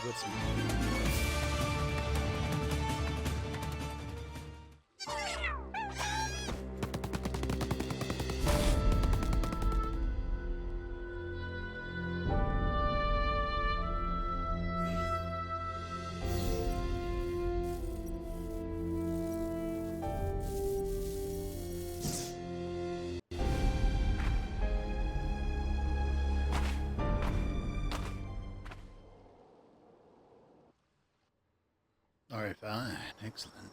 What's all right, fine, excellent.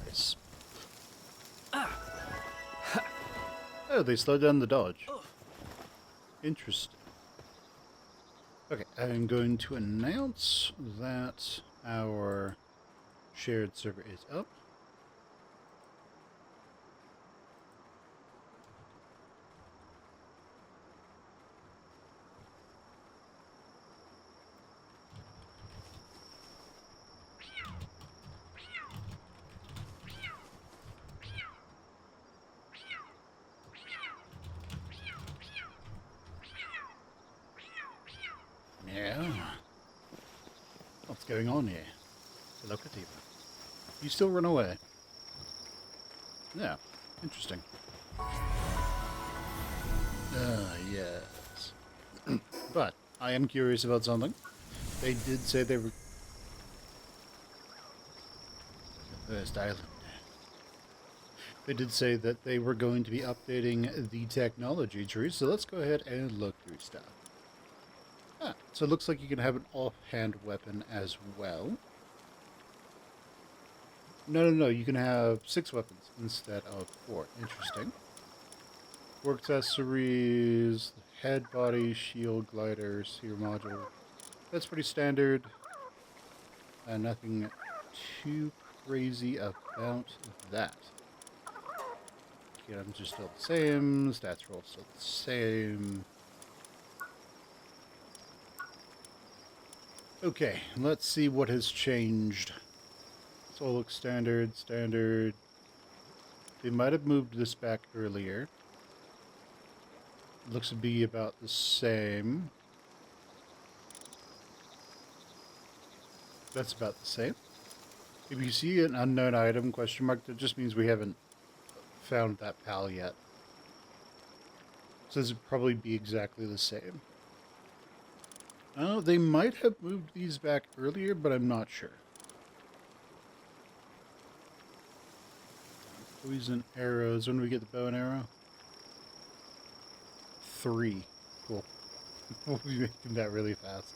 Nice. Oh, they slowed down the dodge. Interesting. Okay, I'm going to announce that our shared server is up. Yeah. What's going on here? Look at you. You still run away. Yeah, interesting. Yes. But I am curious about something. They did say they were the first island. They did say that they were going to be updating the technology tree, so let's go ahead and look through stuff. Ah, so it looks like you can have an offhand weapon as well. No, you can have 6 weapons instead of 4. Interesting. Work accessories, head, body, shield, glider, seer module. That's pretty standard. Nothing too crazy about that. Items are still the same, stats are all still the same. Okay, let's see what has changed. This all looks standard. They might have moved this back earlier. It looks to be about the same. That's about the same. If you see an unknown item, question mark, that just means we haven't found that pal yet. So this would probably be exactly the same. Oh, they might have moved these back earlier, but I'm not sure. Poison arrows. When do we get the bow and arrow? 3. Cool. We'll be making that really fast.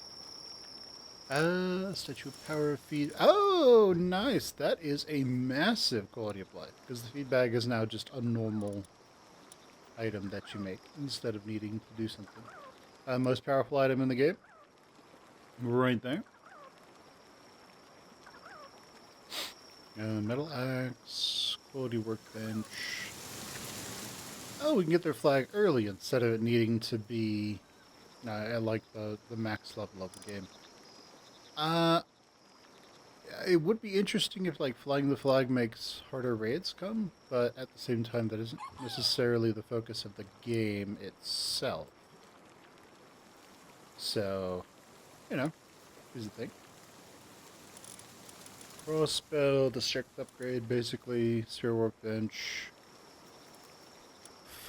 Statue of Power feed. Oh, nice. That is a massive quality of life, because the feed bag is now just a normal item that you make instead of needing to do something. Most powerful item in the game. Right there. Metal axe, quality workbench. Oh, we can get their flag early instead of it needing to be... I like the max level of the game. It would be interesting if, like, flying the flag makes harder raids come, but at the same time, that isn't necessarily the focus of the game itself. So, you know, here's the thing. Crossbow, the strict upgrade, basically, sphere workbench,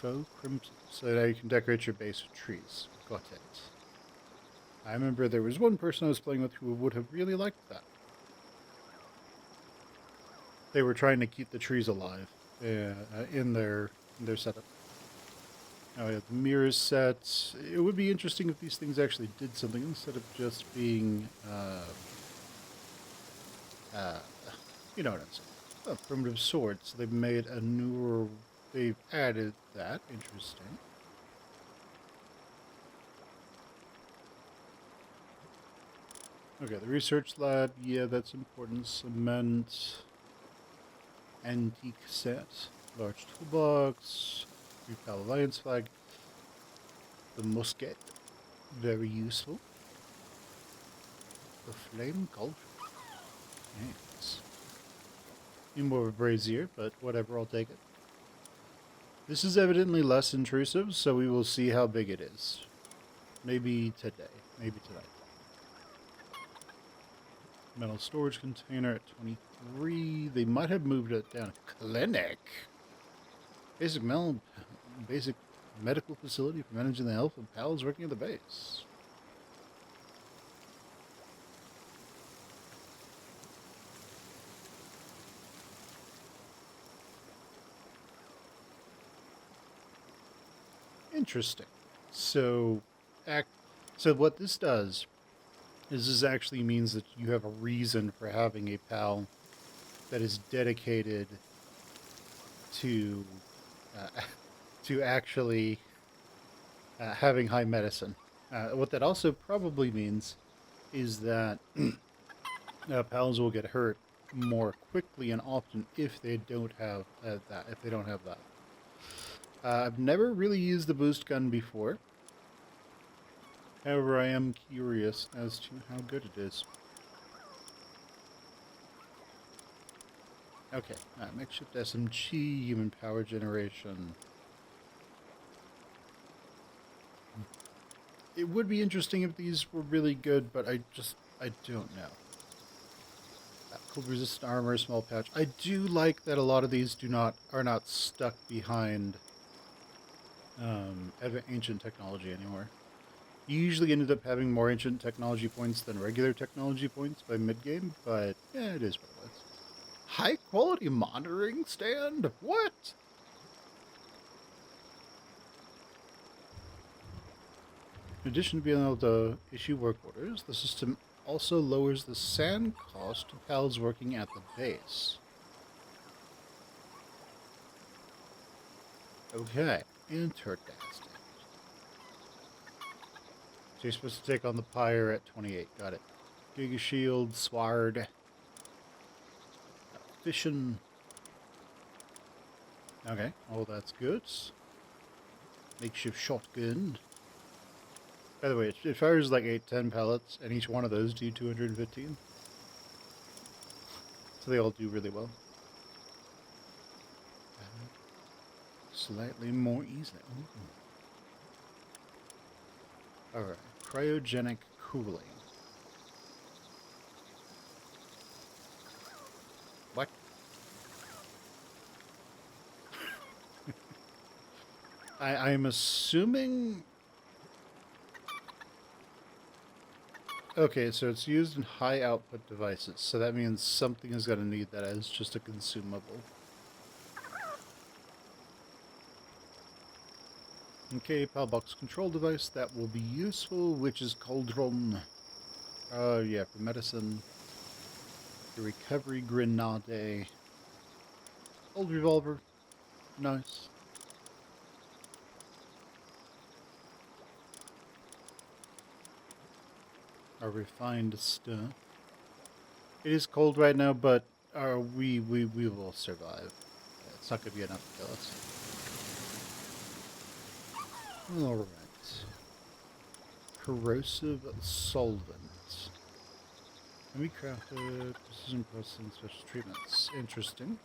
faux crimson. So now you can decorate your base with trees. Got it. I remember there was one person I was playing with who would have really liked that. They were trying to keep the trees alive in their setup. Oh yeah, the Muir set. It would be interesting if these things actually did something instead of just being, you know what I'm saying. Oh, primitive swords. So they've made a newer. They've added that. Interesting. Okay, the research lab. Yeah, that's important. Cement. Antique set. Large toolbox. Repel Alliance flag. The musket. Very useful. The flame cauldron. Yes. Need more of a brazier, but whatever, I'll take it. This is evidently less intrusive, so we will see how big it is. Maybe today. Maybe tonight. Metal storage container at 23. They might have moved it down. Clinic. Basic medical facility for managing the health of pals working at the base. Interesting. So, so what this does is this actually means that you have a reason for having a pal that is dedicated to uh, to actually having high medicine. What that also probably means is that pals will get hurt more quickly and often if they don't have that. If they don't have that, I've never really used the boost gun before. However, I am curious as to how good it is. Okay, makeshift SMG, human power generation. It would be interesting if these were really good, but I don't know. Cold resistant armor, small pouch. I do like that a lot of these are not stuck behind ancient technology anymore. You usually ended up having more ancient technology points than regular technology points by mid-game, but yeah, it is what it is. High-quality monitoring stand? What? In addition to being able to issue work orders, the system also lowers the sand cost to pals working at the base. Okay, interesting. So you're supposed to take on the Pyre at 28. Got it. Giga Shield, Sward. Fission. Okay, oh, that's good. Makeshift shotgun. By the way, it fires like 8-10 pellets, and each one of those do 215. So they all do really well. Slightly more easily. Alright, cryogenic cooling. What? I'm assuming... Okay, so it's used in high output devices, so that means something is going to need that as just a consumable. Okay, Palbox control device, that will be useful, which is Cauldron. Yeah, for medicine. The recovery grenade. Old revolver. Nice. Our refined stuff. It is cold right now, but we will survive. Yeah, it's not going to be enough to kill us. Alright. Corrosive solvent. Can be crafted, precision processing, special treatments. Interesting.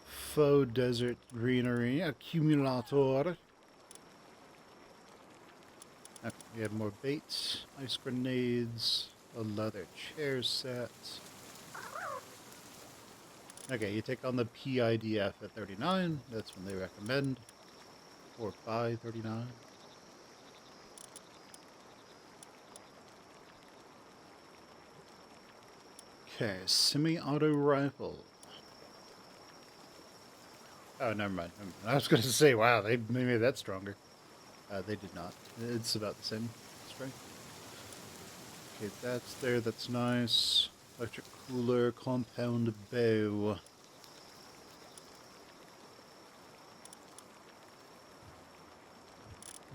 Faux desert greenery, accumulator. Okay, we have more baits, ice grenades, a leather chair set. Okay, you take on the PIDF at 39. That's when they recommend. Or buy 39. Okay, semi-auto rifle. Oh, never mind. I was going to say, wow, they made that stronger. They did not. It's about the same strength. Okay, that's there. That's nice. Electric cooler, compound bow.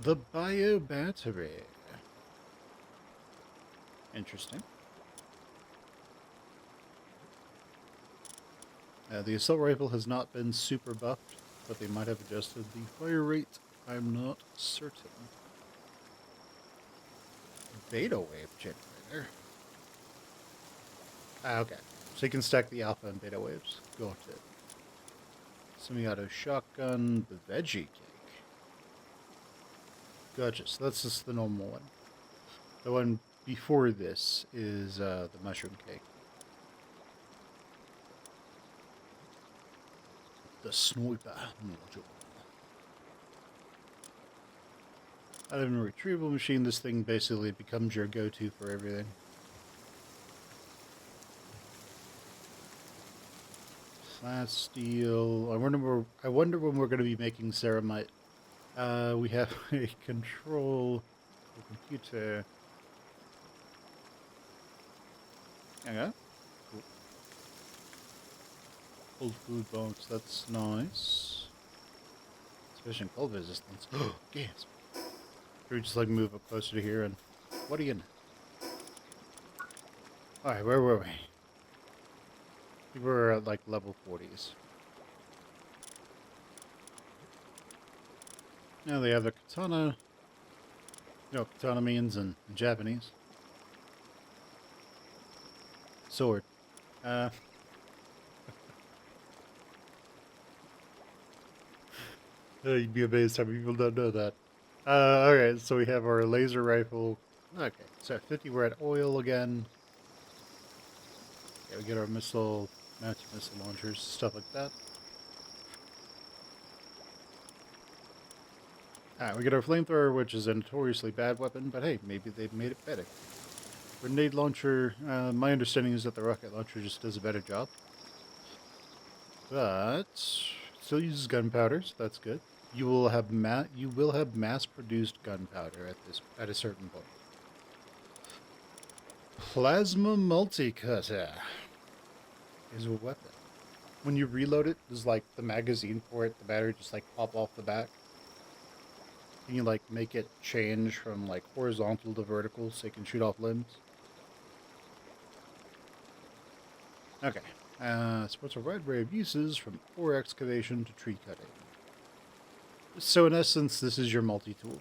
The bio battery. Interesting. The assault rifle has not been super buffed, but they might have adjusted the fire rate. I'm not certain. Beta wave generator. Okay. So you can stack the alpha and beta waves. Got it. Semi-auto shotgun, the veggie cake. Gotcha, so that's just the normal one. The one before this is the mushroom cake. The sniper module. Out of a retrieval machine, this thing basically becomes your go-to for everything. Flat steel. I wonder when we're going to be making ceramite. We have a control computer. Okay. Cool. Old food box. That's nice. Sufficient cold resistance. Oh, gas. Should we just like move up closer to here and what are you? Alright, where were we? We were at like level 40s. Now they have the katana. You know what katana means in Japanese. Sword. You'd be amazed how many people don't know that. Alright, so we have our laser rifle. Okay, so at 50 we're at oil again. Yeah, we get our mounted missile launchers, stuff like that. Alright, we get our flamethrower, which is a notoriously bad weapon, but hey, maybe they've made it better. Grenade launcher, my understanding is that the rocket launcher just does a better job. But still uses gunpowder, so that's good. You will have mass-produced gunpowder at a certain point. Plasma multi-cutter is a weapon. When you reload it, does like the magazine for it, the battery just like pop off the back? Can you like make it change from like horizontal to vertical so it can shoot off limbs? Okay. Supports a wide array of uses from ore excavation to tree cutting. So in essence, this is your multi-tool.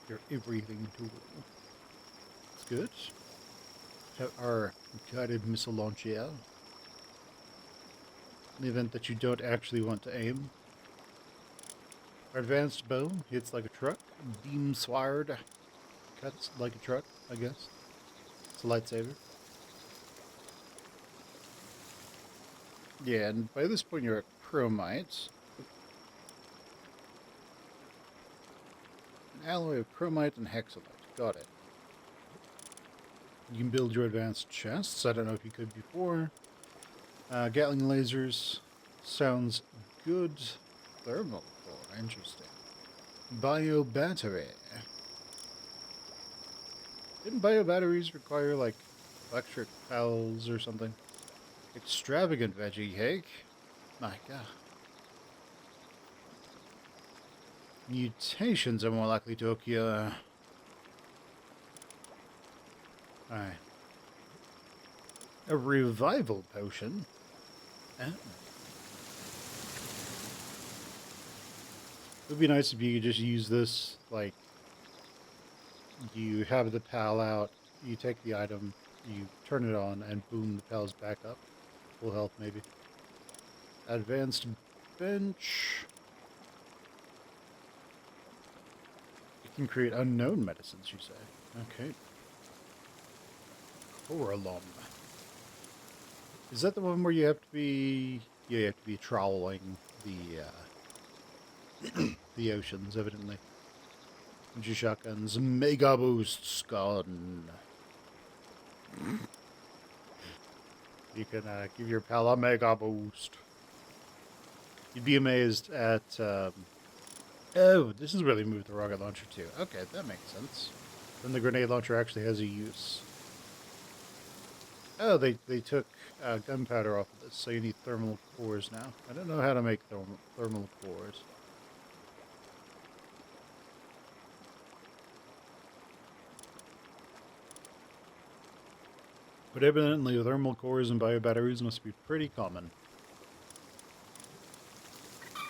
Your everything tool. It's good. Have our guided missile launcher. In the event that you don't actually want to aim. Our advanced bow hits like a truck. Beam sword cuts like a truck, I guess. It's a lightsaber. Yeah, and by this point you're at chromite. An alloy of chromite and hexalite. Got it. You can build your advanced chests. I don't know if you could before. Gatling lasers. Sounds good. Thermal core. Interesting. Bio battery. Didn't bio batteries require, like, electric pals or something? Extravagant veggie cake. My god. Mutations are more likely to occur. Alright. A revival potion. Oh. It would be nice if you could just use this, like, you have the pal out, you take the item, you turn it on, and boom, the pal's back up. Full health, maybe. Advanced bench. You can create unknown medicines, you say. Okay. Coralum. Is that the one where you have to be... Yeah, you have to be trawling the oceans, evidently. Energy shotguns. Mega boosts gone. You can give your pal a mega boost. You'd be amazed at... Oh, this has really moved the rocket launcher too. Okay, that makes sense. Then the grenade launcher actually has a use. Oh, they took gunpowder off of this, so you need thermal cores now. I don't know how to make thermal cores. But evidently thermal cores and biobatteries must be pretty common.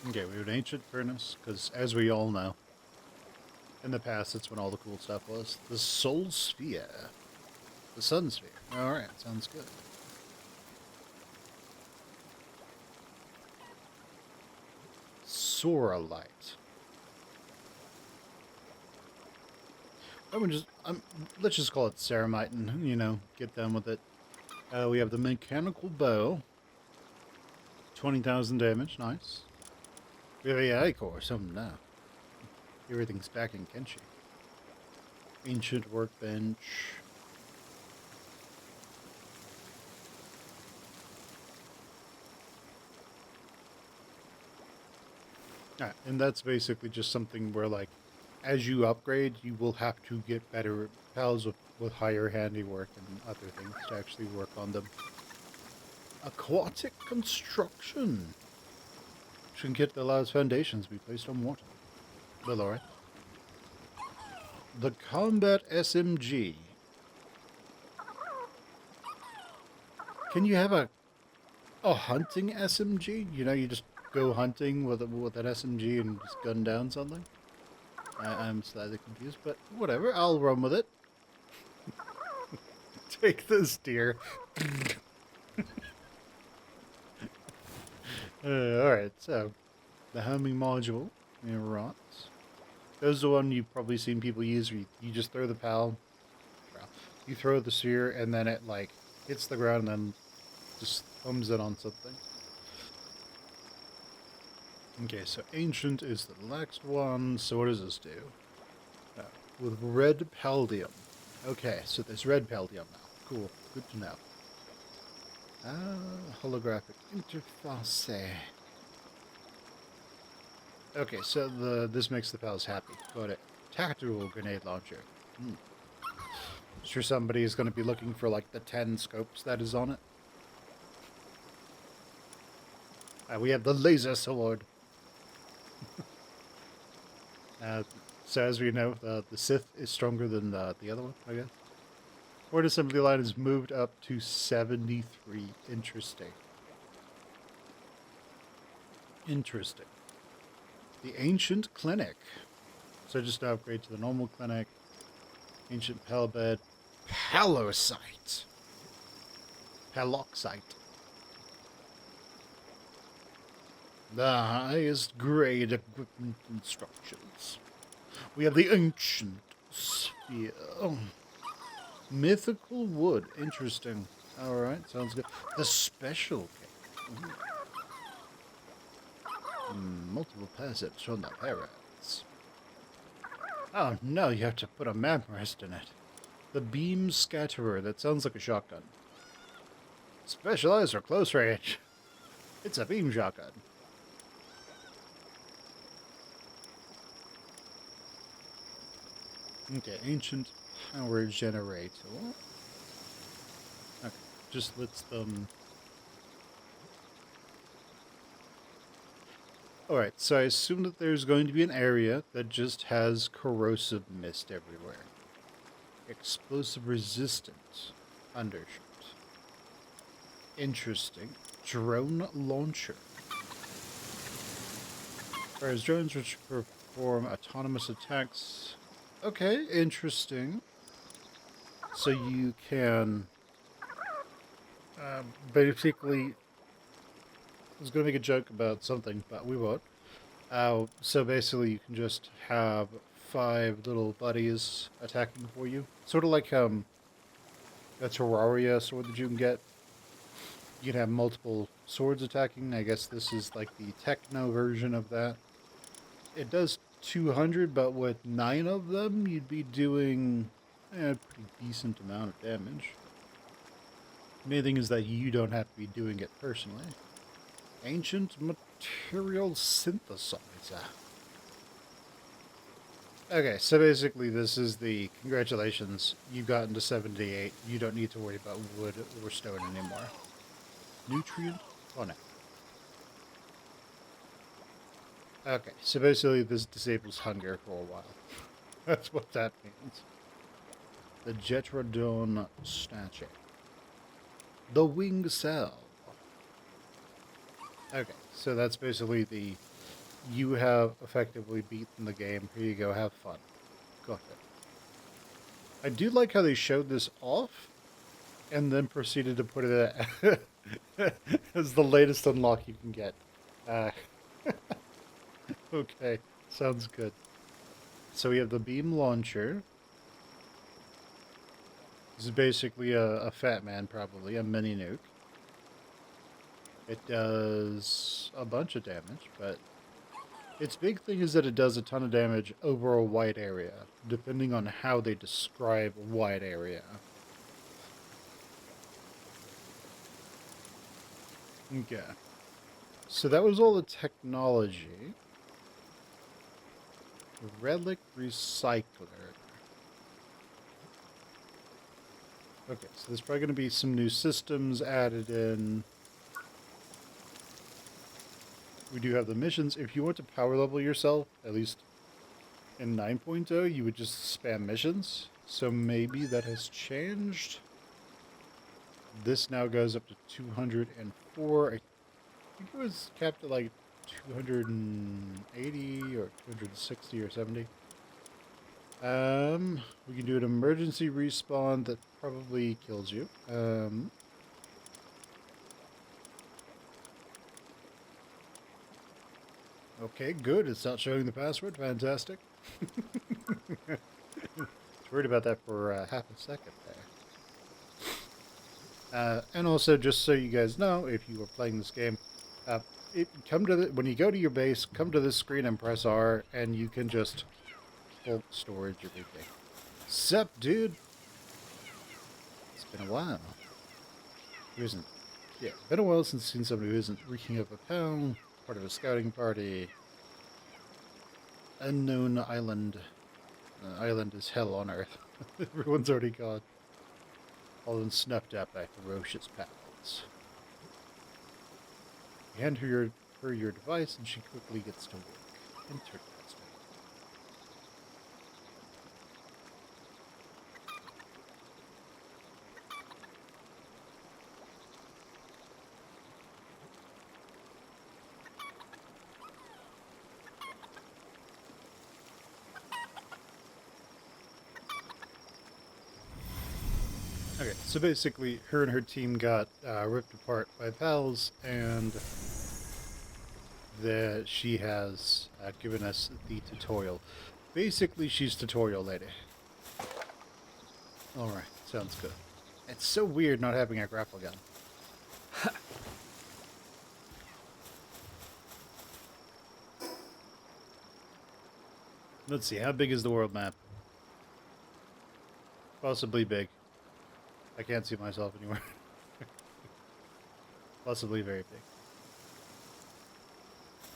Okay, we have an ancient furnace, because as we all know, in the past that's when all the cool stuff was. The Soul Sphere. The Sun Sphere. Alright, sounds good. Sora light. Let's just call it ceramite and, you know, get done with it. We have the mechanical bow. 20,000 damage, nice. We have AI core, something now. Everything's back in Kenshi. Ancient workbench. And that's basically just something where, like, as you upgrade, you will have to get better pals with higher handiwork and other things to actually work on them. Aquatic construction. Trinket allows foundations to be placed on water. Well, alright. The combat SMG. Can you have a hunting SMG? You know, you just go hunting with an SMG and just gun down something? I'm slightly confused, but whatever. I'll run with it. Take this, deer. Alright, so the homing module, right. Those are the one you've probably seen people use. You just throw the PAL, you throw the sphere, and then it like hits the ground and then just thumbs it on something. Okay, so ancient is the next one. So what does this do? With red paldium. Okay, so there's red paldium now. Cool, good to know. Holographic interface. Okay, so this makes the pals happy. Got it. Tactical grenade launcher. Sure somebody is going to be looking for like the 10 scopes that is on it. We have the laser sword. So as we know, the Sith is stronger than the other one, I guess. Word assembly line is moved up to 73. Interesting. Interesting. The Ancient Clinic. So just to upgrade to the normal clinic. Ancient Pal Bed. Paloxite. Paloxite. The highest grade equipment instructions. We have the Ancient Sphere. Mythical wood. Interesting. Alright, sounds good. The special cake. Multiple passage from the parrots. Oh no, you have to put a map rest in it. The beam scatterer. That sounds like a shotgun. Specialized for close range. It's a beam shotgun. Okay, ancient power generator. Okay, just lets them... Alright, so I assume that there's going to be an area that just has corrosive mist everywhere. Explosive resistant undershirt. Interesting. Drone launcher. Whereas drones which perform autonomous attacks... Okay, interesting. So you can basically... I was going to make a joke about something, but we won't. So basically you can just have 5 little buddies attacking for you. Sort of like a Terraria sword that you can get. You can have multiple swords attacking. I guess this is like the techno version of that. It does 200, but with 9 of them, you'd be doing a pretty decent amount of damage. The main thing is that you don't have to be doing it personally. Ancient material synthesizer. Okay, so basically this is the congratulations, you've gotten to 78. You don't need to worry about wood or stone anymore. Nutrient tonic. Okay, so basically this disables hunger for a while. That's what that means. The Jetrodon statue. The wing cell. Okay, so that's basically you have effectively beaten the game. Here you go, have fun. Go ahead. I do like how they showed this off, and then proceeded to put it as the latest unlock you can get. Okay, sounds good. So we have the beam launcher. This is basically a fat man, probably, a mini nuke. It does a bunch of damage, but its big thing is that it does a ton of damage over a wide area, depending on how they describe wide area. Okay. So that was all the technology. Relic recycler. Okay, so there's probably going to be some new systems added in. We do have the missions. If you want to power level yourself, at least in 9.0, you would just spam missions. So maybe that has changed. This now goes up to 204. I think it was capped at like 280 or 260 or 70. We can do an emergency respawn that probably kills you. Okay, good. It's not showing the password. Fantastic. I was worried about that for half a second there. And also, just so you guys know, if you are playing this game, when you go to your base, come to this screen and press R, and you can just bulk storage everything. Sup, dude? It's been a while. Who isn't? Yeah, been a while since I've seen somebody who isn't reeking up a pound, part of a scouting party. Unknown island. Island is hell on earth. Everyone's already gone. All been snuffed out by ferocious pals. You hand her your device, and she quickly gets to work. Interesting. Okay, so basically, her and her team got ripped apart by pals, and she has given us the tutorial. Basically, she's tutorial lady. Alright, sounds good. It's so weird not having a grapple gun. Let's see, how big is the world map? Possibly big. I can't see myself anywhere. Possibly very big.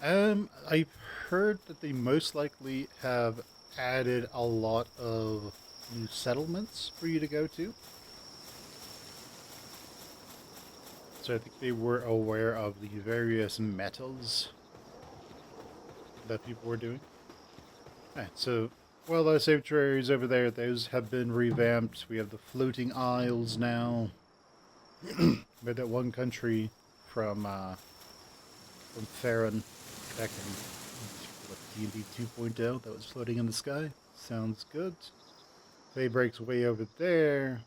I've heard that they most likely have added a lot of new settlements for you to go to. So I think they were aware of the various metas that people were doing. Alright, so wildlife sanctuaries over there, those have been revamped. We have the floating isles now. We had that one country from Farron back in D&D 2.0 that was floating in the sky. Sounds good. Daybreak's way over there.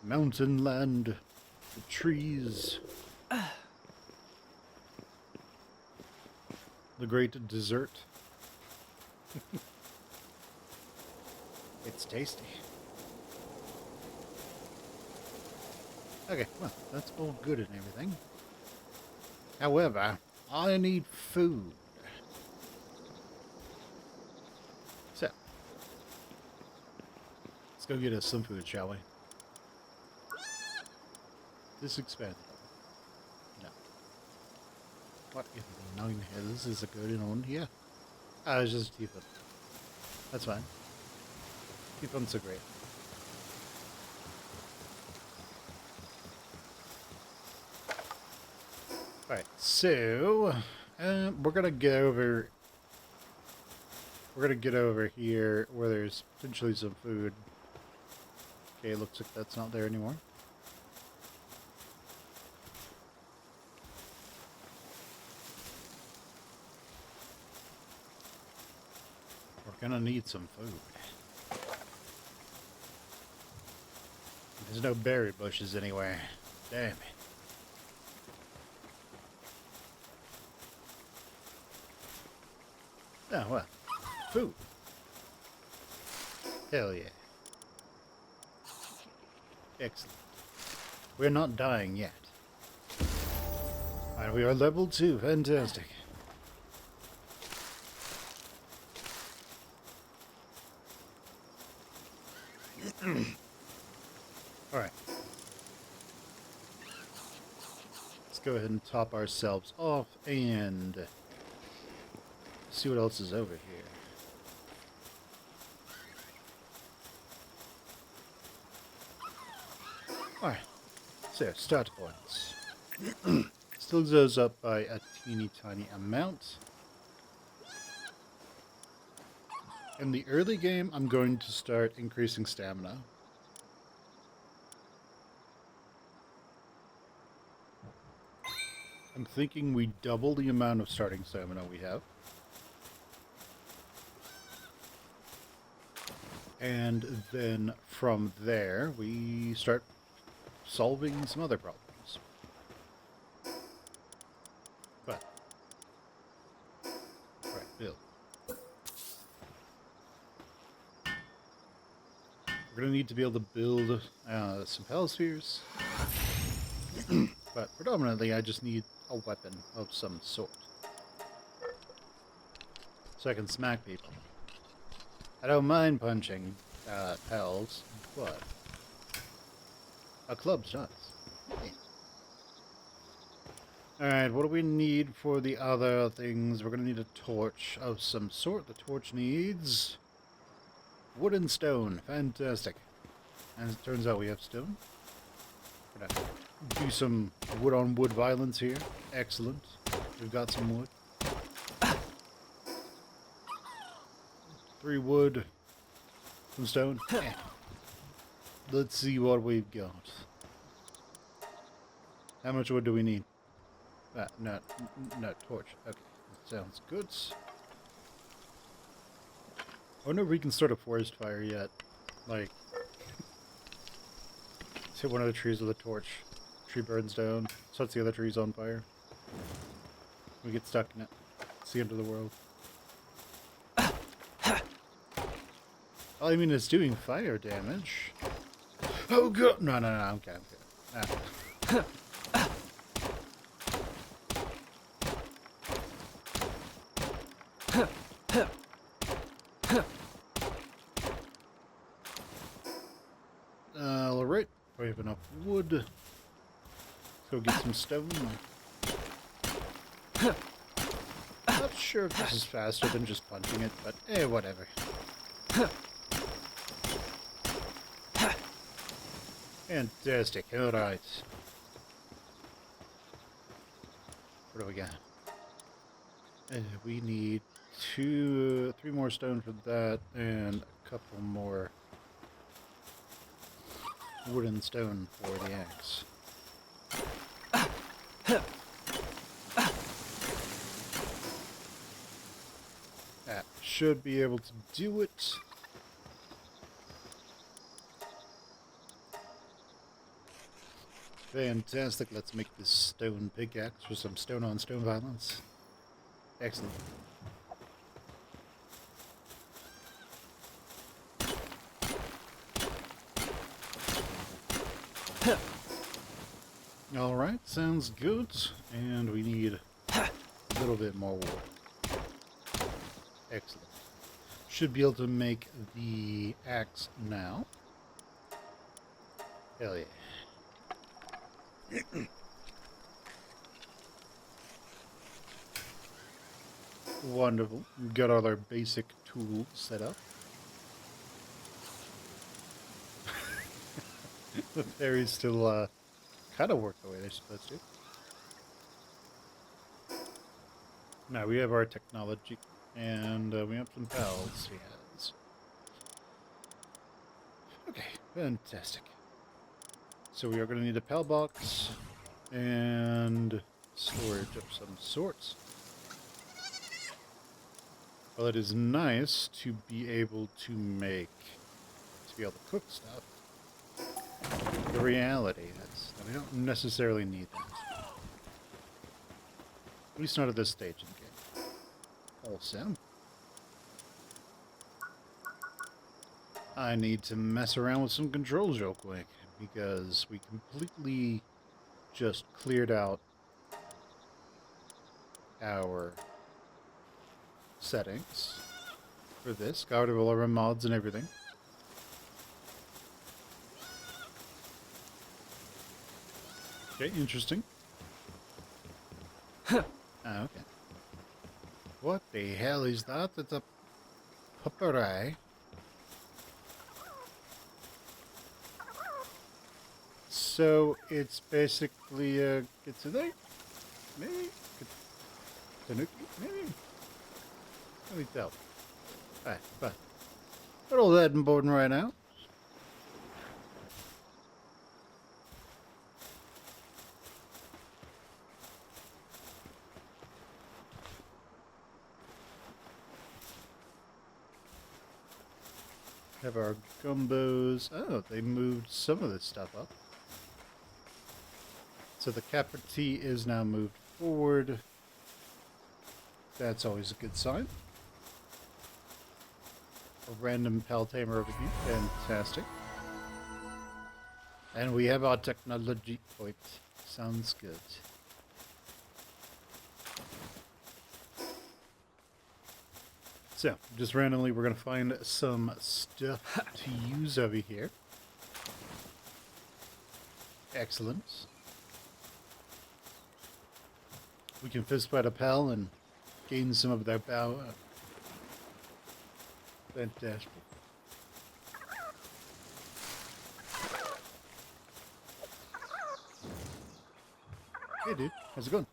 Mountain land. The trees. The great desert. It's tasty. Okay, well, that's all good and everything. However, I need food. So, let's go get us some food, shall we? This expanded. No. What in the nine hells is going on here? Ah, it's just Tiefun. That's fine. Tiefun's so great. Alright, so we're gonna get over here where there's potentially some food. Okay, looks like that's not there anymore. We're gonna need some food. There's no berry bushes anywhere. Damn it. Oh, well. Food. Hell yeah. Excellent. We're not dying yet. Alright, we are level 2. Fantastic. Alright. Let's go ahead and top ourselves off and see what else is over here. Alright. So, start points. Still goes up by a teeny tiny amount. In the early game, I'm going to start increasing stamina. I'm thinking we double the amount of starting stamina we have. And then from there, we start solving some other problems. But, right, build. We're going to need to be able to build some hellspheres. But predominantly, I just need a weapon of some sort. So I can smack people. I don't mind punching hells, but a club's nuts. Alright, what do we need for the other things? We're going to need a torch of some sort. The torch needs wood and stone. Fantastic. And it turns out we have stone. We're going to do some wood-on-wood violence here. Excellent. We've got some wood. 3 wood. Some stone. Let's see what we've got. How much wood do we need? No, torch. Okay, sounds good. I wonder if we can start a forest fire yet. Like, hit one of the trees with a torch. Tree burns down, sets the other trees on fire. We get stuck in it. It's the end of the world. I mean, it's doing fire damage. Oh god! No, I'm good. Ah. Alright, we have enough wood. Let's go get some stone. Not sure if this is faster than just punching it, but whatever. Fantastic, alright. What do we got? We need 3 more stone for that, and a couple more wood and stone for the axe. That should be able to do it. Fantastic, let's make this stone pickaxe for some stone-on-stone violence. Excellent. Alright, sounds good. And we need a little bit more wood. Excellent. Should be able to make the axe now. Hell yeah. Wonderful. We've got all our basic tools set up. The fairies still kind of work the way they're supposed to. Now we have our technology, and we have some pals. Yes. Okay, fantastic. So we are going to need a pal box and storage of some sorts. Well, it is nice to be able to cook stuff. The reality is that we don't necessarily need that. At least not at this stage in the game. Awesome. I need to mess around with some controls real quick because we completely just cleared out our settings for this. Got rid of all our mods and everything. Okay, interesting. Okay. What the hell is that? It's a pupperay. So it's basically a kitsune? Maybe? Tanuki? Maybe? Let me tell. Alright, but put all that in board right now. Have our gumbos. Oh, they moved some of this stuff up. So the Kappa T is now moved forward. That's always a good sign. A random pal tamer over here. Fantastic. And we have our technology point. Sounds good. So, just randomly, we're going to find some stuff to use over here. Excellent. We can fist fight a pal and gain some of their power. Fantastic. Hey dude, how's it going?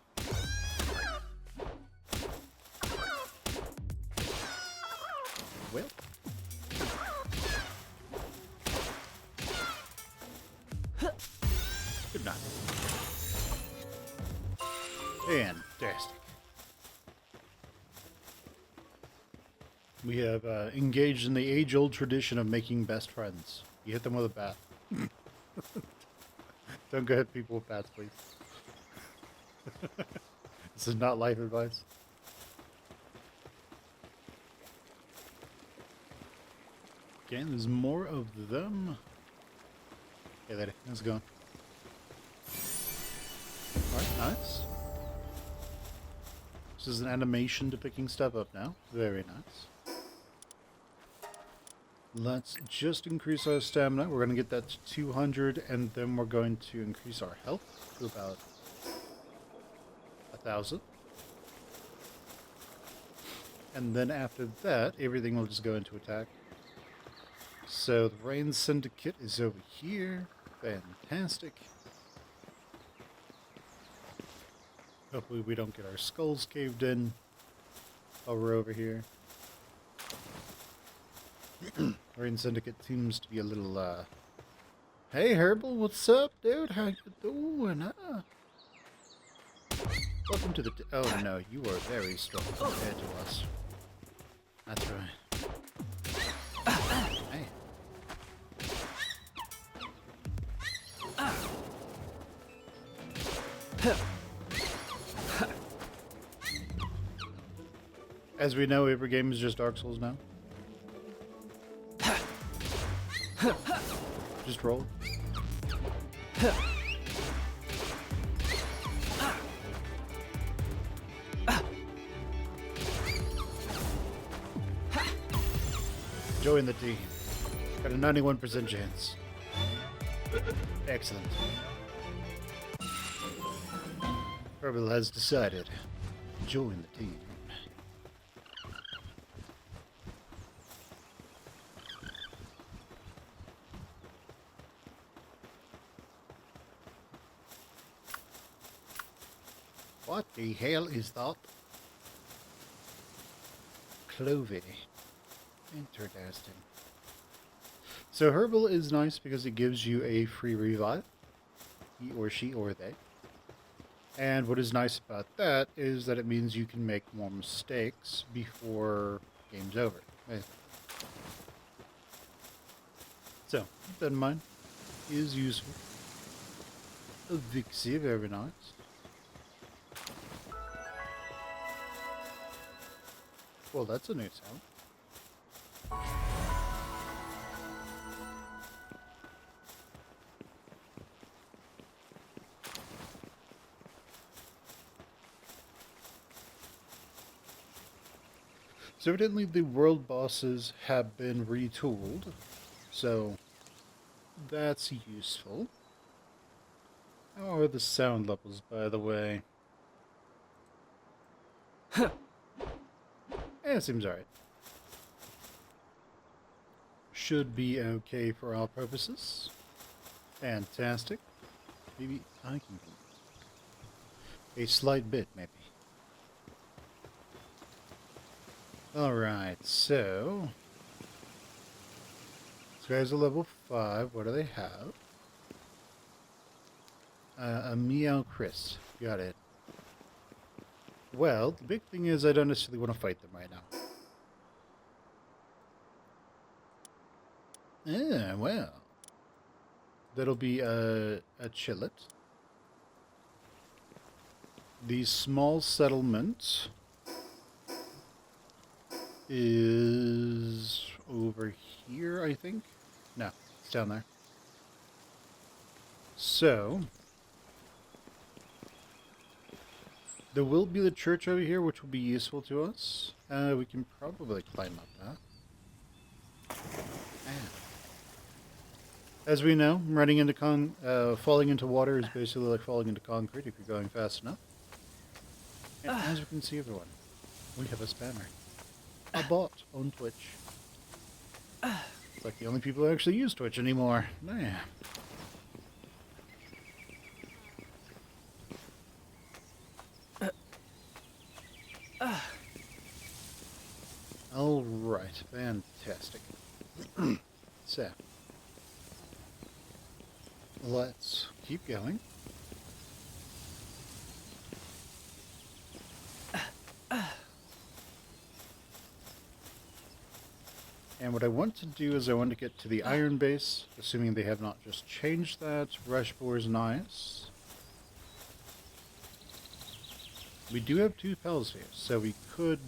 Well. Good night. Fantastic. We have engaged in the age-old tradition of making best friends. You hit them with a bat. Don't go hit people with bats, please. This is not life advice. Okay, there's more of them. Okay, there. Let's go. Alright, nice. This is an animation to picking stuff up now. Very nice. Let's just increase our stamina. We're going to get that to 200, and then we're going to increase our health to about 1,000. And then after that, everything will just go into attack. So the Rain Syndicate is over here. Fantastic. Hopefully we don't get our skulls caved in while we're over here. Rain Syndicate seems to be a little, Hey Herbal, what's up, dude? How you doing, Welcome to the... Oh no, you are very strong compared to us. That's right. Hey. As we know, every game is just Dark Souls now. Just roll. Join the team. Got a 91% chance. Excellent. Herbal has decided. Join the team. What the hell is that? Clovey. Interesting. So Herbal is nice because it gives you a free revive. He or she or they. And what is nice about that is that it means you can make more mistakes before game's over. So, keep that in mind. It is useful. A Vixie, very nice. Well, that's a new sound. So evidently the world bosses have been retooled, so that's useful. How are the sound levels, by the way? It seems alright. Should be okay for all purposes. Fantastic. Maybe I can a slight bit, maybe. Alright, so these guys are level 5. What do they have? A Meow Chris. Got it. Well, the big thing is I don't necessarily want to fight them right now. Well. That'll be a chillet. The small settlement is over here, I think. No, it's down there. So, there will be the church over here, which will be useful to us. We can probably climb up that. As we know, running into falling into water is basically like falling into concrete if you're going fast enough. And as we can see, everyone, we have a spammer. A bot on Twitch. It's like the only people who actually use Twitch anymore. Man. Alright, fantastic. So, let's keep going. And what I want to do is I want to get to the iron base, assuming they have not just changed that. Rush boar's nice. We do have 2 pals here, so we could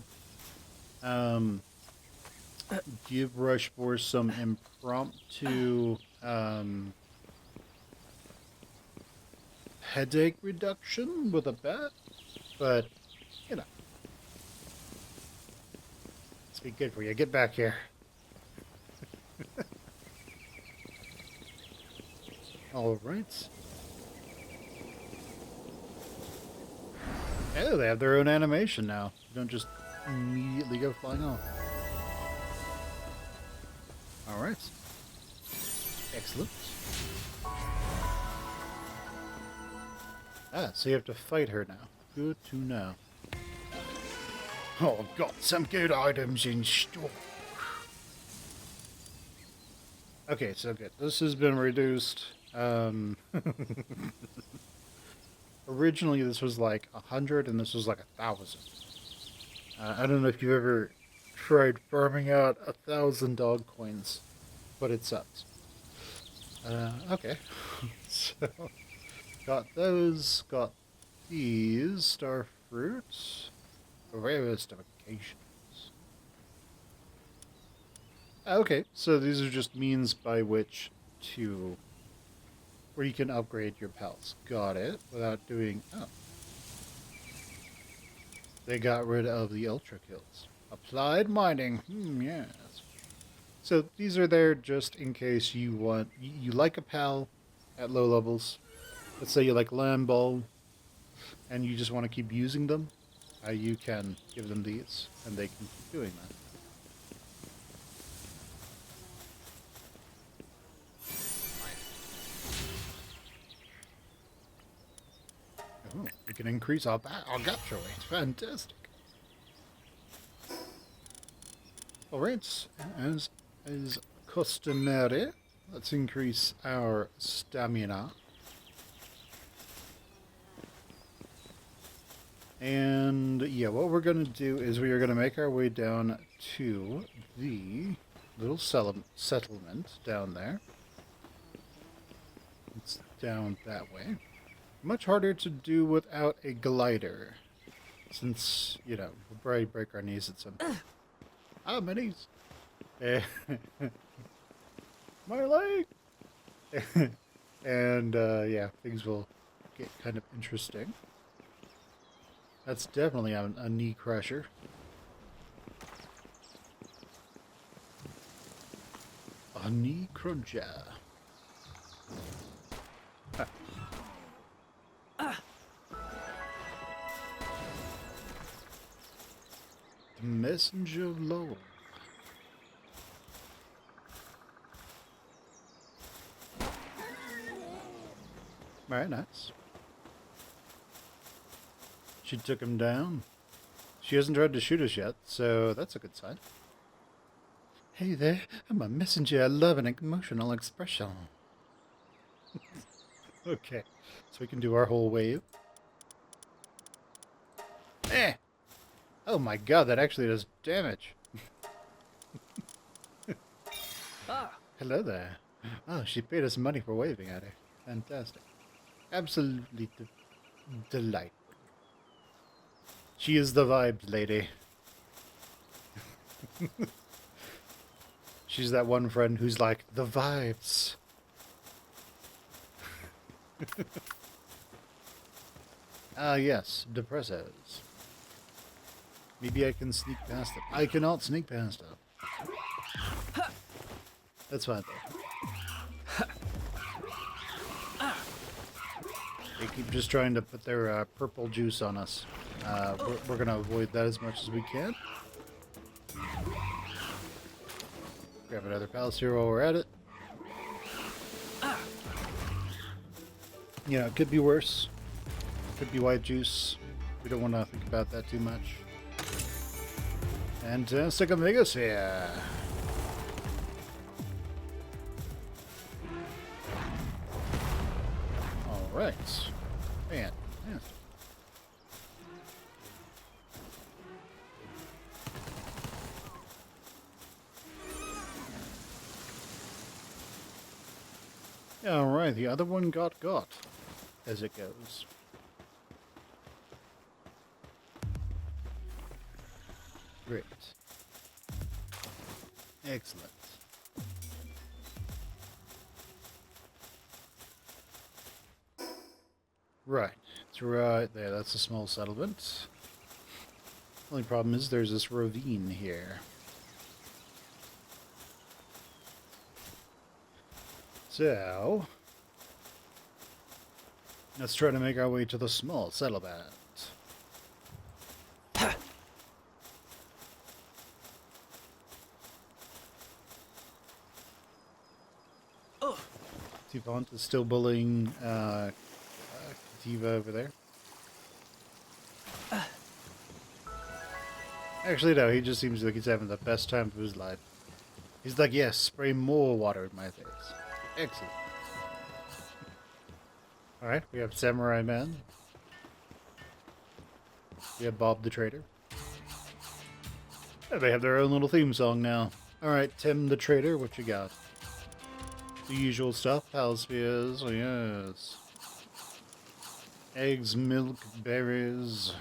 give rush boars some impromptu headache reduction with a bat, but you know, it's be good for you. Get back here. All right. Oh, they have their own animation now. You don't just immediately go flying off. All right. Excellent. Ah, so you have to fight her now. Good to know. Oh, I've got some good items in store. Okay, so good. This has been reduced. Originally, this was like 100, and this was like 1,000. I don't know if you've ever tried farming out 1,000 dog coins, but it sucks. Okay. So, got those, got these, star fruits, various vocations. Okay, so these are just means by which to, where you can upgrade your pals. Got it, without doing, oh. They got rid of the ultra kills. Applied mining, yes. So these are there just in case you want, you like a pal at low levels. Let's say you like Lamball, and you just want to keep using them. You can give them these, and they can keep doing that. Oh, we can increase our capture rate. Fantastic. Alright, as customary, let's increase our stamina. And yeah, what we're going to do is we are going to make our way down to the little settlement down there. It's down that way. Much harder to do without a glider, since, you know, we'll probably break our knees at some point. Ah, my knees! My leg! And, yeah, things will get kind of interesting. That's definitely a knee crusher. honey cruncher. Huh. The messenger of Lowell. Alright, nice. She took him down. She hasn't tried to shoot us yet, so that's a good sign. Hey there, I'm a messenger. I love an emotional expression. Okay, so we can do our whole wave. Eh! Oh my god, that actually does damage. Hello there. Oh, she paid us money for waving at her. Fantastic. Absolutely delightful. She is the vibes lady. She's that one friend who's like, the vibes. Ah, yes, depressors. Maybe I can sneak past them. I cannot sneak past them. That's fine, though. They keep just trying to put their purple juice on us. We're going to avoid that as much as we can. Grab another palace here while we're at it. You know, it could be worse. Could be white juice. We don't want to think about that too much. Fantastic Amigas here. Alright. Fantastic. Alright, the other one got, as it goes. Great. Excellent. Right. It's right there. That's a small settlement. Only problem is there's this ravine here. So, let's try to make our way to the small settlement. Tivant is still bullying Kativa over there. Actually, no, he just seems like he's having the best time of his life. He's like, yes, spray more water in my face. Excellent. Alright, we have Samurai Man. We have Bob the Trader. Yeah, they have their own little theme song now. Alright, Tim the Trader, what you got? The usual stuff, Palspheres, oh yes. Eggs, milk, berries.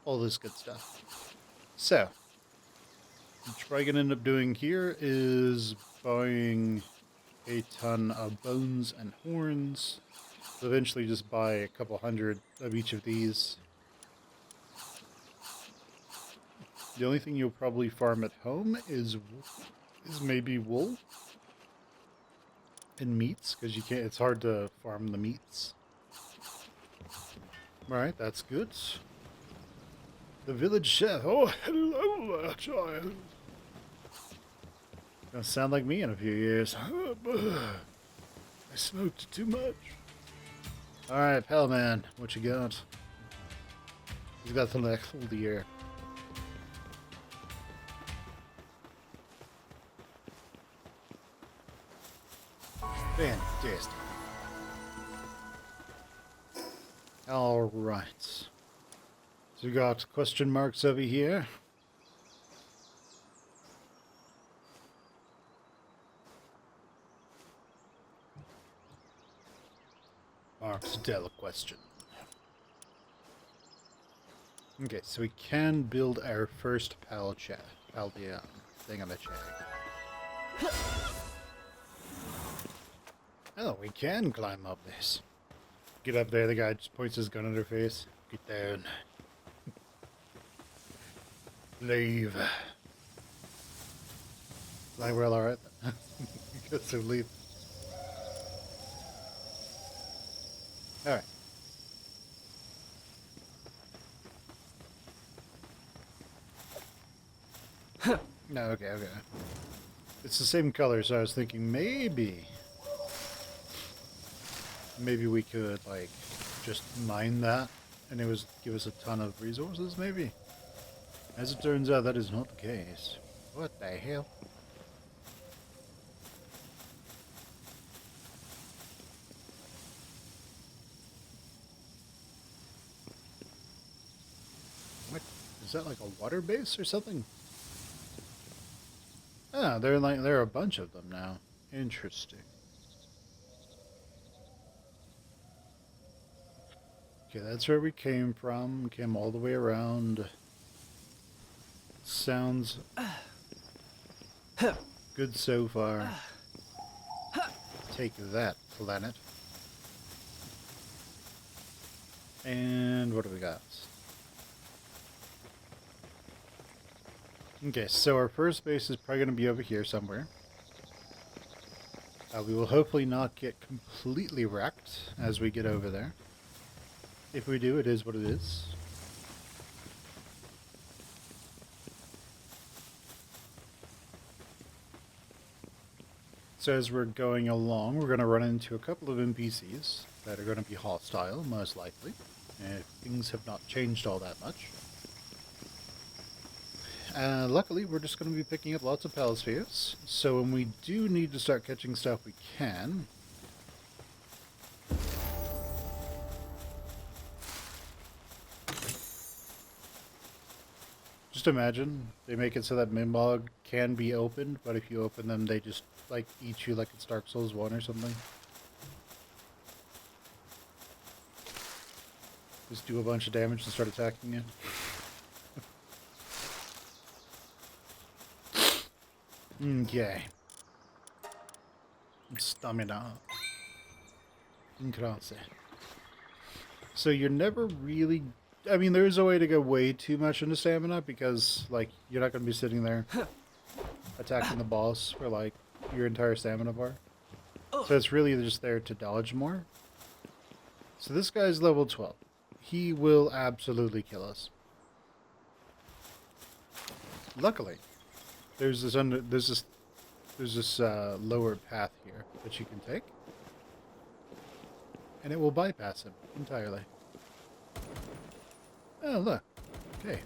All this good stuff. So, what you're probably going to end up doing here is buying a ton of bones and horns. So eventually just buy a couple hundred of each of these. The only thing you'll probably farm at home is maybe wool and meats, because you can't. It's hard to farm the meats. All right, that's good. The village chef. Oh, hello there, child. Gonna sound like me in a few years. I smoked too much. All right, pal man, what you got? He's got some next old year. Fantastic. All right. So we got question marks over here. Marks Dell question. Okay, so we can build our first Paldian thingamajig. Oh, we can climb up this. Get up there, the guy just points his gun at her face. Get down. Leave. Like, well, alright then. Good to leave. Alright. No, okay. It's the same color, so I was thinking maybe we could, like, just mine that, and it was give us a ton of resources, maybe? As it turns out, that is not the case. What the hell? What? Is that like a water base or something? Ah, there are a bunch of them now. Interesting. Okay, that's where we came from. Came all the way around. Sounds good so far. Take that, planet. And what do we got? Okay, so our first base is probably going to be over here somewhere. We will hopefully not get completely wrecked as we get over there. If we do, it is what it is. So as we're going along, we're going to run into a couple of NPCs that are going to be hostile, most likely. If things have not changed all that much. Luckily, we're just going to be picking up lots of Palspheres, so when we do need to start catching stuff, we can. Just imagine, they make it so that Mimbog can be opened, but if you open them, they just, like, eat you like it's Dark Souls 1 or something. Just do a bunch of damage and start attacking you. Okay. Stamina. Incrase. So you're never really... I mean, there is a way to go way too much into stamina because, like, you're not going to be sitting there attacking the boss for, like, your entire stamina bar. So it's really just there to dodge more. So this guy's level 12. He will absolutely kill us. Luckily, there's this lower path here that you can take, and it will bypass him entirely. Oh, look. Okay.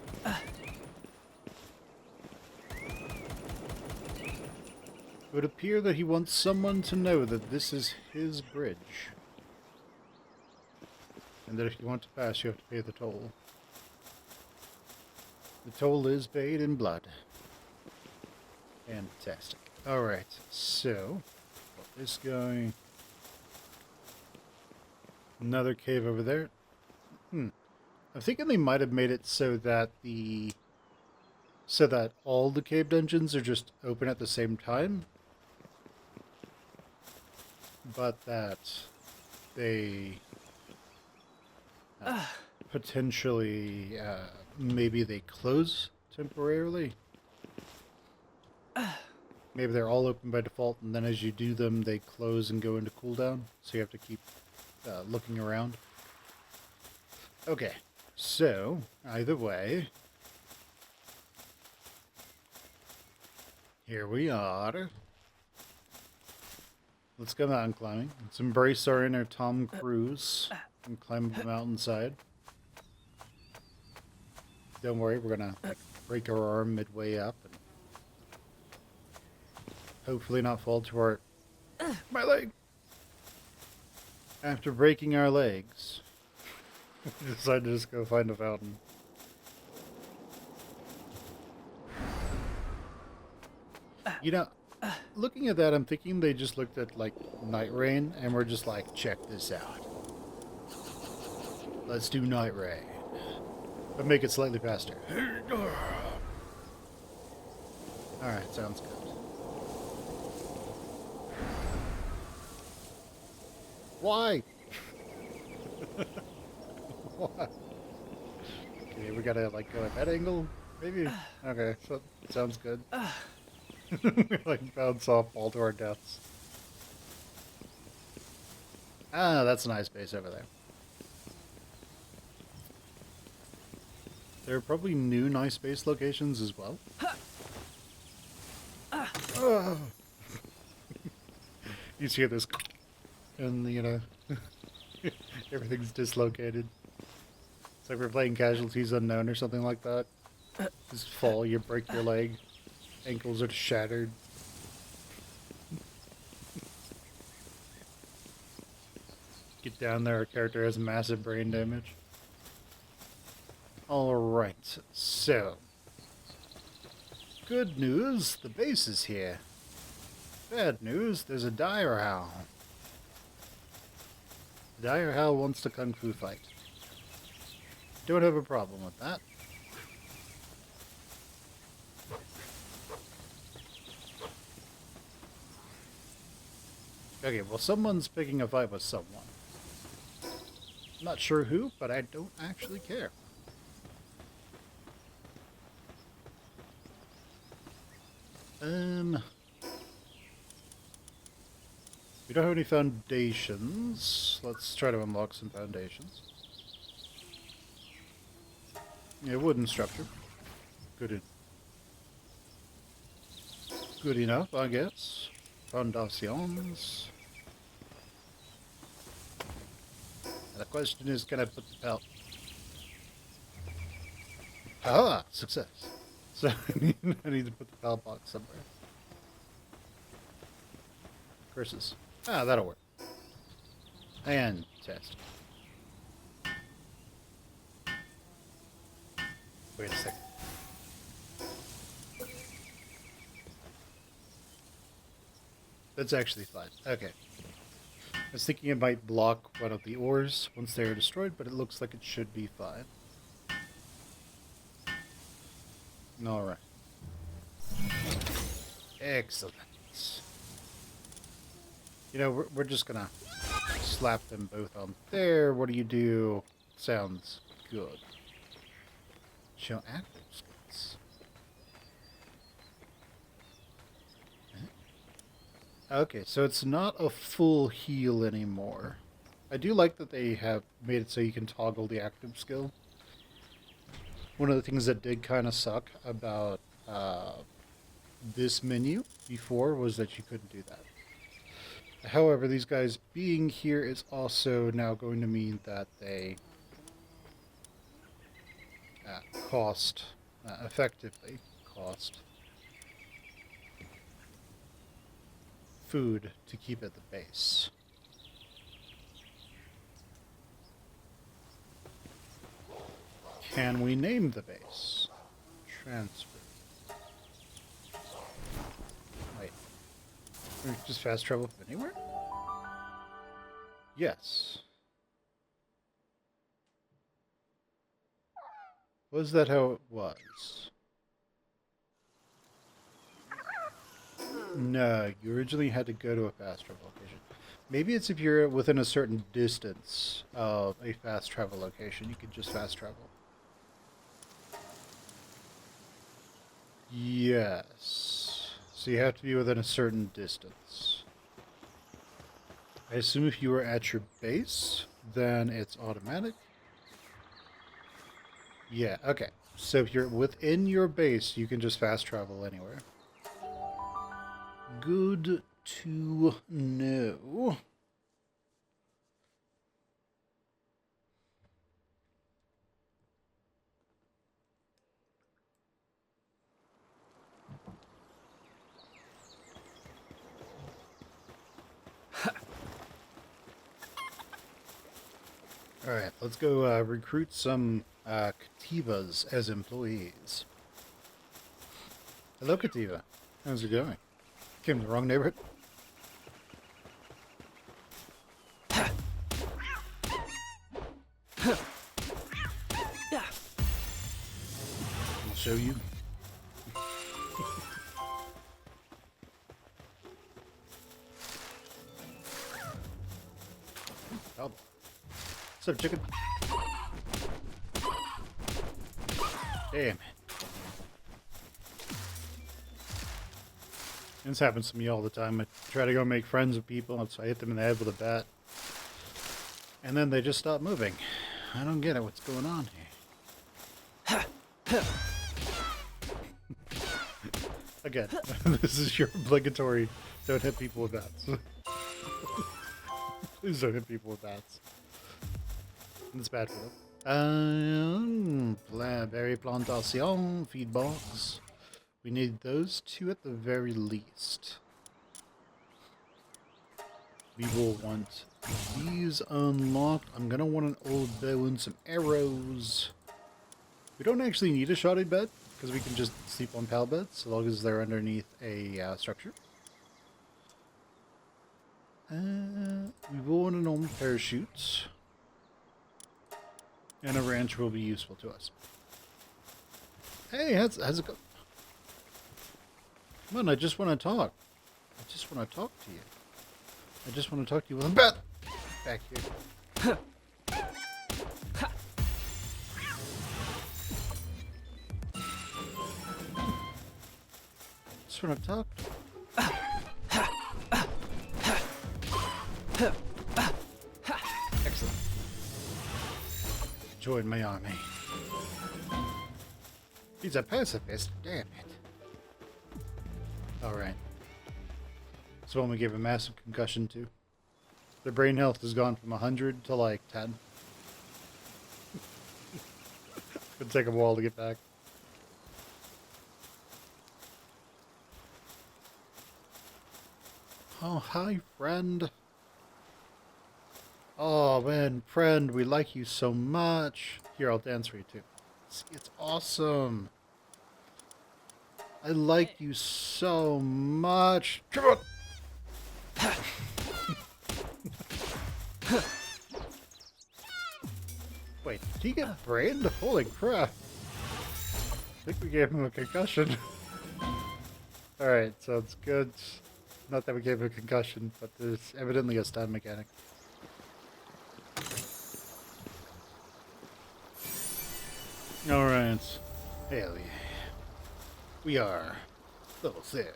It would appear that he wants someone to know that this is his bridge, and that if you want to pass, you have to pay the toll. The toll is paid in blood. Fantastic. Alright, so, this guy... Another cave over there. I'm thinking they might have made it so that all the cave dungeons are just open at the same time. But that they potentially, maybe they close temporarily. Maybe they're all open by default, and then as you do them, they close and go into cooldown. So you have to keep looking around. Okay, so either way, here we are. Let's go mountain climbing. Let's embrace our inner Tom Cruise and climb up the mountainside. Don't worry, we're gonna break our arm midway up and hopefully not fall to our... My leg! After breaking our legs, we decided to just go find a fountain. You know, looking at that, I'm thinking they just looked at, like, Night Rain, and we're just like, check this out. Let's do Night Rain. But make it slightly faster. Alright, sounds good. Why? Why? Okay, we gotta, like, go at that angle, maybe? Okay, so sounds good. Like bounce off all to our deaths. Ah, that's a nice base over there. There are probably new nice base locations as well. Oh. You see this, and you know, everything's dislocated. It's like we're playing Casualties Unknown or something like that. Just fall, you break your leg, ankles are shattered. Get down there, our character has massive brain damage. Alright, so. Good news, the base is here. Bad news, there's a dire howl. The dire howl wants to kung fu fight. Don't have a problem with that. Okay, well someone's picking a fight with someone. Not sure who, but I don't actually care. We don't have any foundations. Let's try to unlock some foundations. Yeah, wooden structure. Good enough, I guess. Foundations. The question is, can I put the pelt? Ah, success. So I need to put the pelt box somewhere. Curses. Ah, that'll work. And test. Wait a second. That's actually fine. Okay. I was thinking it might block one of the ores once they are destroyed, but it looks like it should be fine. Alright. Excellent. You know, we're just gonna slap them both on there. What do you do? Sounds good. Show active skills. Okay, so it's not a full heal anymore. I do like that they have made it so you can toggle the active skill. One of the things that did kind of suck about this menu before was that you couldn't do that. However, these guys being here is also now going to mean that they effectively cost food to keep at the base. Can we name the base? Transfer. Wait. Can we just fast travel from anywhere? Yes. Was that how it was? No, you originally had to go to a fast travel location. Maybe it's if you're within a certain distance of a fast travel location, you can just fast travel. Yes. So you have to be within a certain distance. I assume if you were at your base, then it's automatic. Yeah, okay. So if you're within your base, you can just fast travel anywhere. Good to know. Alright, let's go recruit some Kativas as employees. Hello, Kativa. How's it going? Came to the wrong neighborhood? I'll show you. Double. What's up, chicken? Damn it. This happens to me all the time. I try to go make friends with people, so I hit them in the head with a bat. And then they just stop moving. I don't get it. What's going on here? Again, this is your obligatory don't hit people with bats. Please don't hit people with bats. It's bad for them. Berry plantation, feed box. We need those two at the very least. We will want these unlocked. I'm gonna want an old bow and some arrows. We don't actually need a shoddy bed because we can just sleep on pal beds so long as they're underneath a structure. We will want a normal parachute. And a wrench will be useful to us. Hey, how's it go? Come on, I just want to talk. I just want to talk to you. I just want to talk to you with a bat back here. Just want to talk. Excellent. Join my army. He's a pacifist, damn it. Alright. This one we gave a massive concussion to. Their brain health has gone from 100 to like 10. It'll take a while to get back. Oh, hi, friend. Oh, man, friend, we like you so much. Here, I'll dance for you, too. See, it's awesome. I like you so much. Come on. Wait, did he get brained? Holy crap. I think we gave him a concussion. Alright, so it's good. Not that we gave him a concussion, but there's evidently a stun mechanic. Alright. Hell yeah. We are level 6.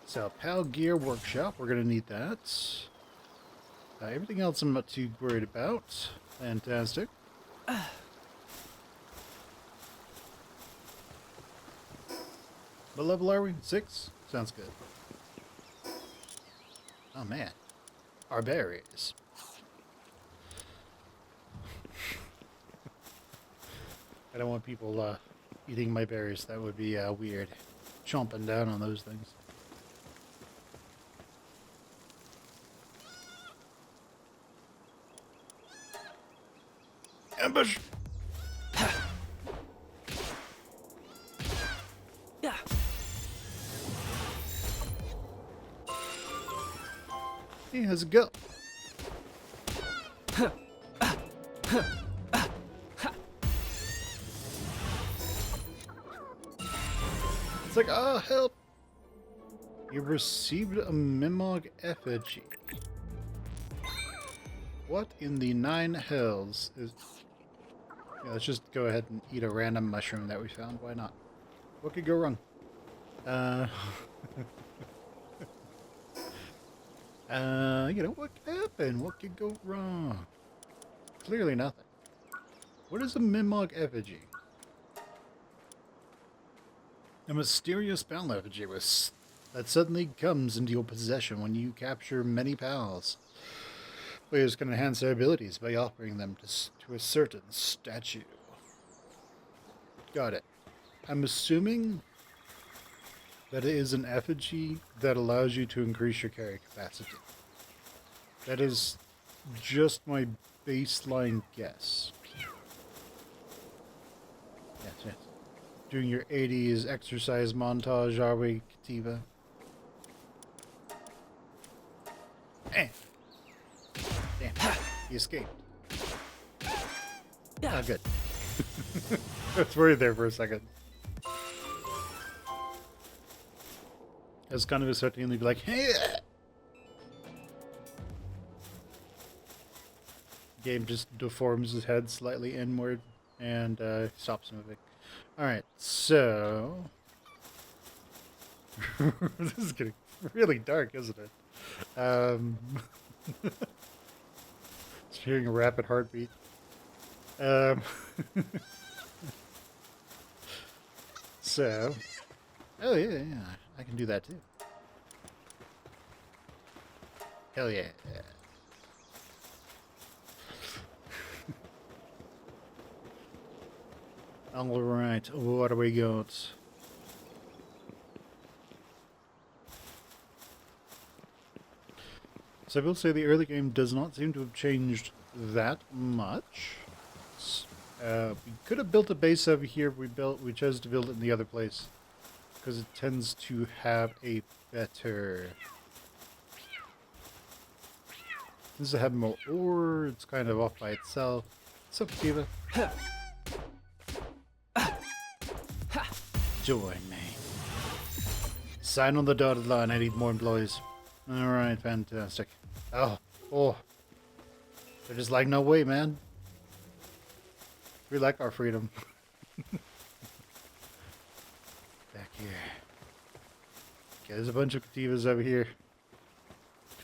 So, PAL Gear Workshop, we're going to need that. Everything else I'm not too worried about. Fantastic. What level are we? 6? Sounds good. Oh man. Our berries. I don't want people eating my berries. That would be weird. Chomping down on those things. Ambush! Hey, how's it go? It's like, oh, help! You received a Mimog effigy. What in the 9 hells is... Yeah, let's just go ahead and eat a random mushroom that we found. Why not? What could go wrong? You know, what could happen? What could go wrong? Clearly nothing. What is a Mimog effigy? A mysterious pal effigy that suddenly comes into your possession when you capture many pals. Players can enhance their abilities by offering them to a certain statue. Got it. I'm assuming that it is an effigy that allows you to increase your carry capacity. That is just my baseline guess. Yes. Doing your 80s exercise montage, are we, Kativa? Eh. Damn, he escaped. Oh, good. I was worried there for a second. I was kind of expecting to be like, hey! Game just deforms his head slightly inward and stops moving. Alright, so... This is getting really dark, isn't it? Just hearing a rapid heartbeat. So, oh yeah, I can do that too. Hell yeah. All right, what do we got? So I will say the early game does not seem to have changed that much. We could have built a base over here. We chose to build it in the other place because it tends to have a better. Tends to have more ore. It's kind of off by itself. What's up, Kiva? Join me. Sign on the dotted line. I need more employees. All right, fantastic. Oh. They're just like, no way, man. We like our freedom. Back here. Okay, there's a bunch of Kativas over here.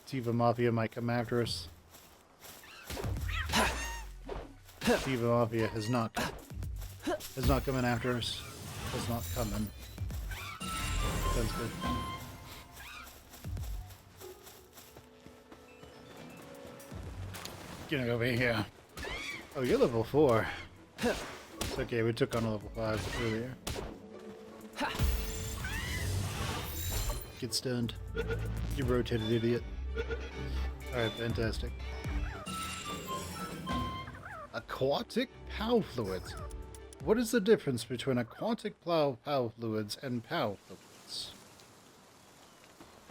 Kativa Mafia might come after us. Kativa Mafia is not coming after us. Is not coming. Sounds good. Get over here. Oh, you're level 4. It's okay, we took on a level 5 earlier. Get stunned. You rotated, idiot. Alright, fantastic. Aquatic POW fluids. What is the difference between aquatic POW fluids and POW fluids?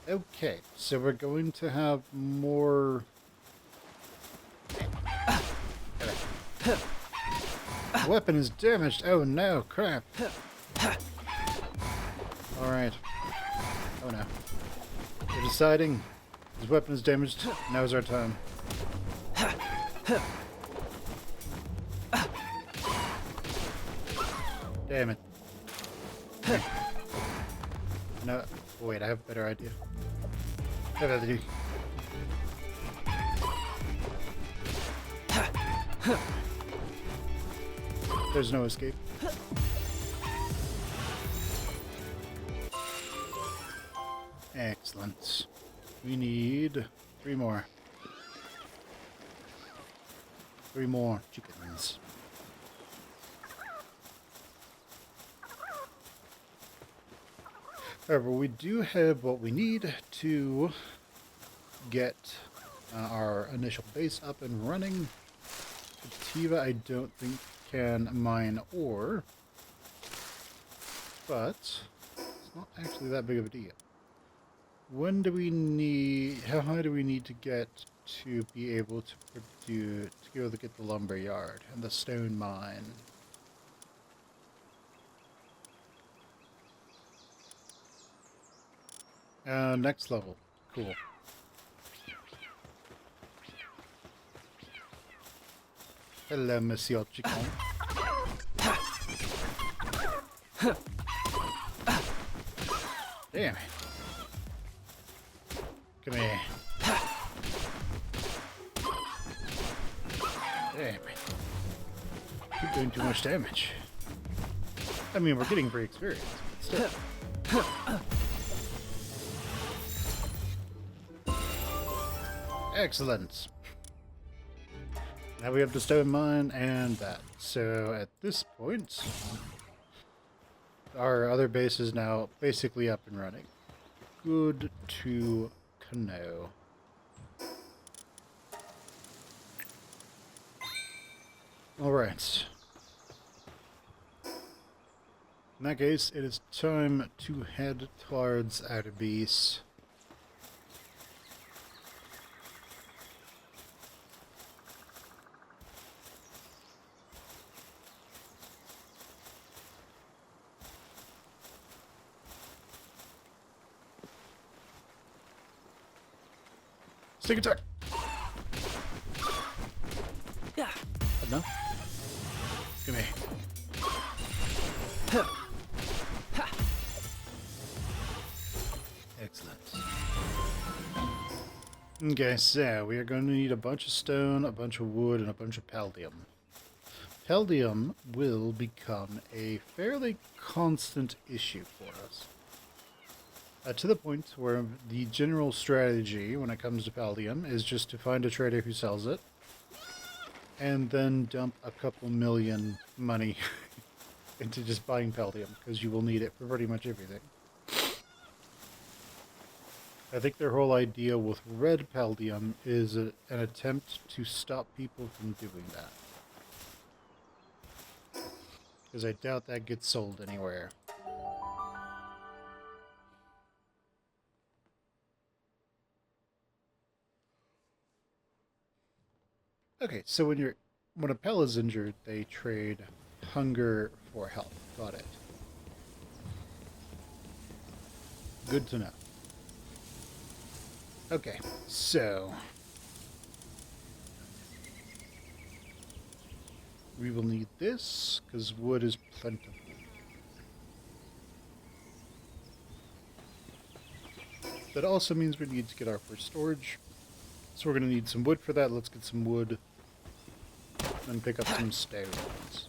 Okay, so we're going to have more... Weapon is damaged. Oh no, crap. Alright. Oh no. We're deciding. His weapon is damaged. Now's our time. Damn it. No. Wait, I have a better idea. I have another idea. There's no escape. Excellent. We need 3 more. 3 more chickens. However, we do have what we need to get our initial base up and running. Kativa, I don't think can mine ore, but it's not actually that big of a deal. When do we need? How high do we need to get to be able to produce? To be able to get the lumber yard and the stone mine? Next level. Cool. Hello, Monsieur Chicken. Damn it. Come here. Damn it. You're doing too much damage. I mean, we're getting free experience, but still. Excellent. Now we have the stone mine and that. So at this point, our other base is now basically up and running. Good to know. Alright. In that case, it is time to head towards outer base. Sneak attack! Yeah. No? Come here. Okay, so we are going to need a bunch of stone, a bunch of wood, and a bunch of paldium. Paldium will become a fairly constant issue for us. To the point where the general strategy when it comes to paldium is just to find a trader who sells it, and then dump a couple million money into just buying paldium, because you will need it for pretty much everything. I think their whole idea with red paldium is an attempt to stop people from doing that. Because I doubt that gets sold anywhere. Okay, so when a Pel is injured, they trade hunger for health. Got it. Good to know. Okay, so we will need this because wood is plentiful. That also means we need to get our first storage. So we're going to need some wood for that. Let's get some wood and pick up some stones.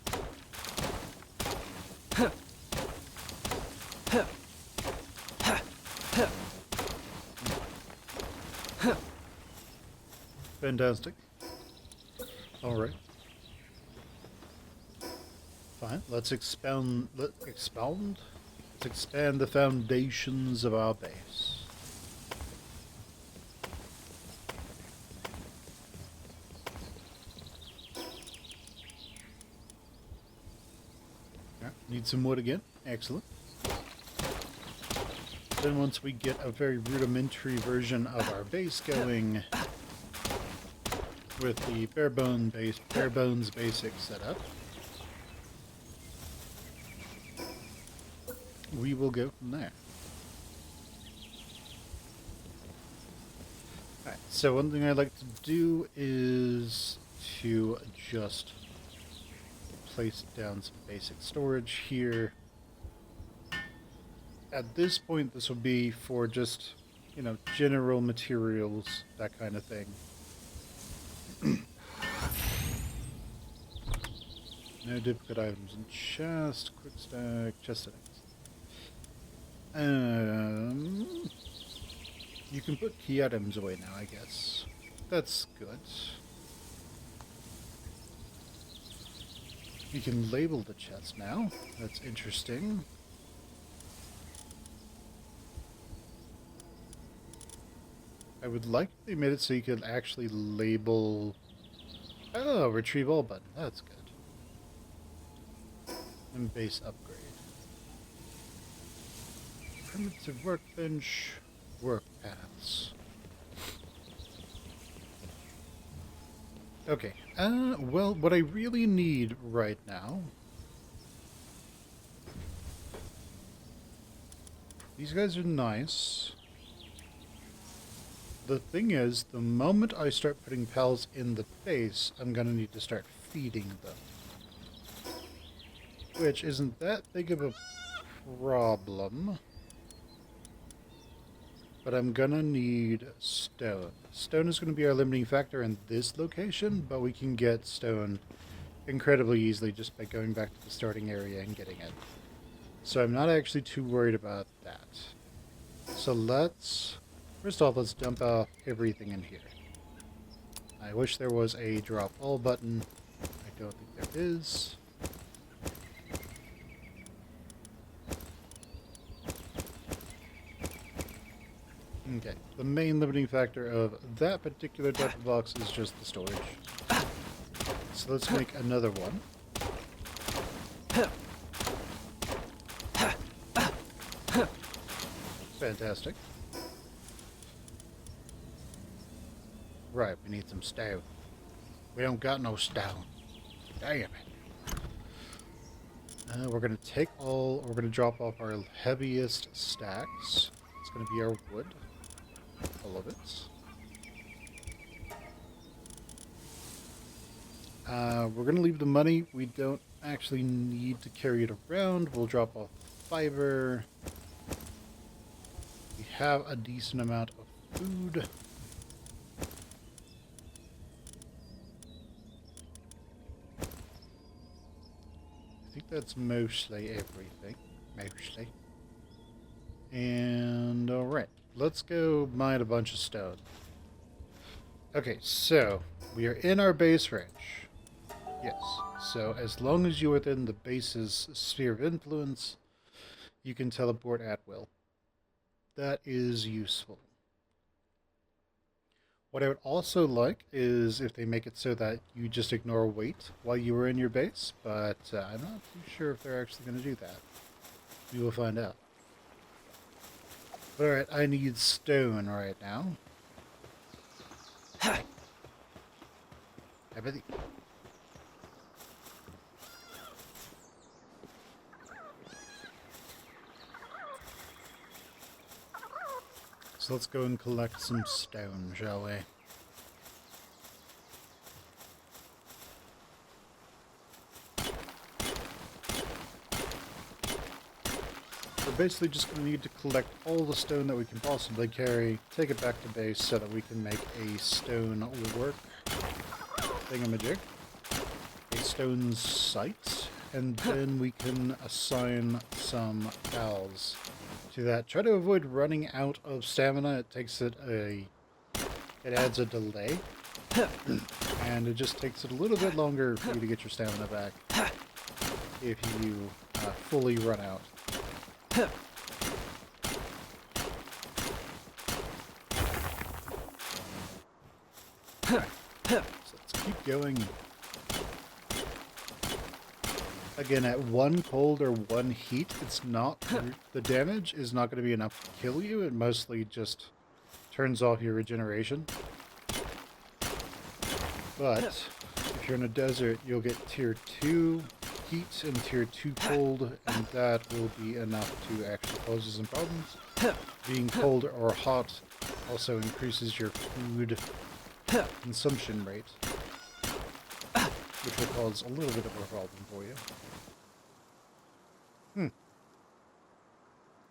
Fantastic. All right. Fine. Let's expand. Let's expand the foundations of our base. Need some wood again. Excellent. Then once we get a very rudimentary version of our base going with the bare bones basic setup, we will go from there. Alright, so one thing I like to do is to just place down some basic storage here. At this point, this will be for just, general materials, that kind of thing. No duplicate items in chest, quick stack, chest settings. You can put key items away now, I guess. That's good. You can label the chest now. That's interesting. I would like if they made it so you could actually label... Oh, retrieve all button. That's good. And base upgrade. Primitive workbench, work paths. Okay, well, what I really need right now... These guys are nice. The thing is, the moment I start putting pals in the base, I'm gonna need to start feeding them. Which isn't that big of a problem. But I'm gonna need stone. Stone is gonna be our limiting factor in this location, but we can get stone incredibly easily just by going back to the starting area and getting it. So I'm not actually too worried about that. So first off, let's dump off everything in here. I wish there was a drop all button. I don't think there is. Okay, the main limiting factor of that particular type of box is just the storage. So let's make another one. Fantastic. Right, we need some stone. We don't got no stone. Damn it. We're going to drop off our heaviest stacks. It's going to be our wood. All of it. We're going to leave the money. We don't actually need to carry it around. We'll drop off fiber. We have a decent amount of food. that's mostly everything. Mostly. And alright, let's go mine a bunch of stone. Okay, so we are in our base range. Yes, so as long as you're within the base's sphere of influence, you can teleport at will. That is useful. What I would also like is if they make it so that you just ignore weight while you were in your base, but I'm not too sure if they're actually going to do that. We will find out. Alright, I need stone right now. Everything. So let's go and collect some stone, shall we? We're basically just going to need to collect all the stone that we can possibly carry, take it back to base so that we can make a stone work thingamajig, a stone site, and then we can assign some pals to that. Try to avoid running out of stamina. It takes it adds a delay, and it just takes it a little bit longer for you to get your stamina back if you fully run out. Right. So let's keep going. Again, at one cold or one heat, it's not, the damage is not going to be enough to kill you. It mostly just turns off your regeneration. But if you're in a desert, you'll get tier 2 heat and tier 2 cold, and that will be enough to actually cause you some problems. Being cold or hot also increases your food consumption rate, which will cause a little bit of a problem for you.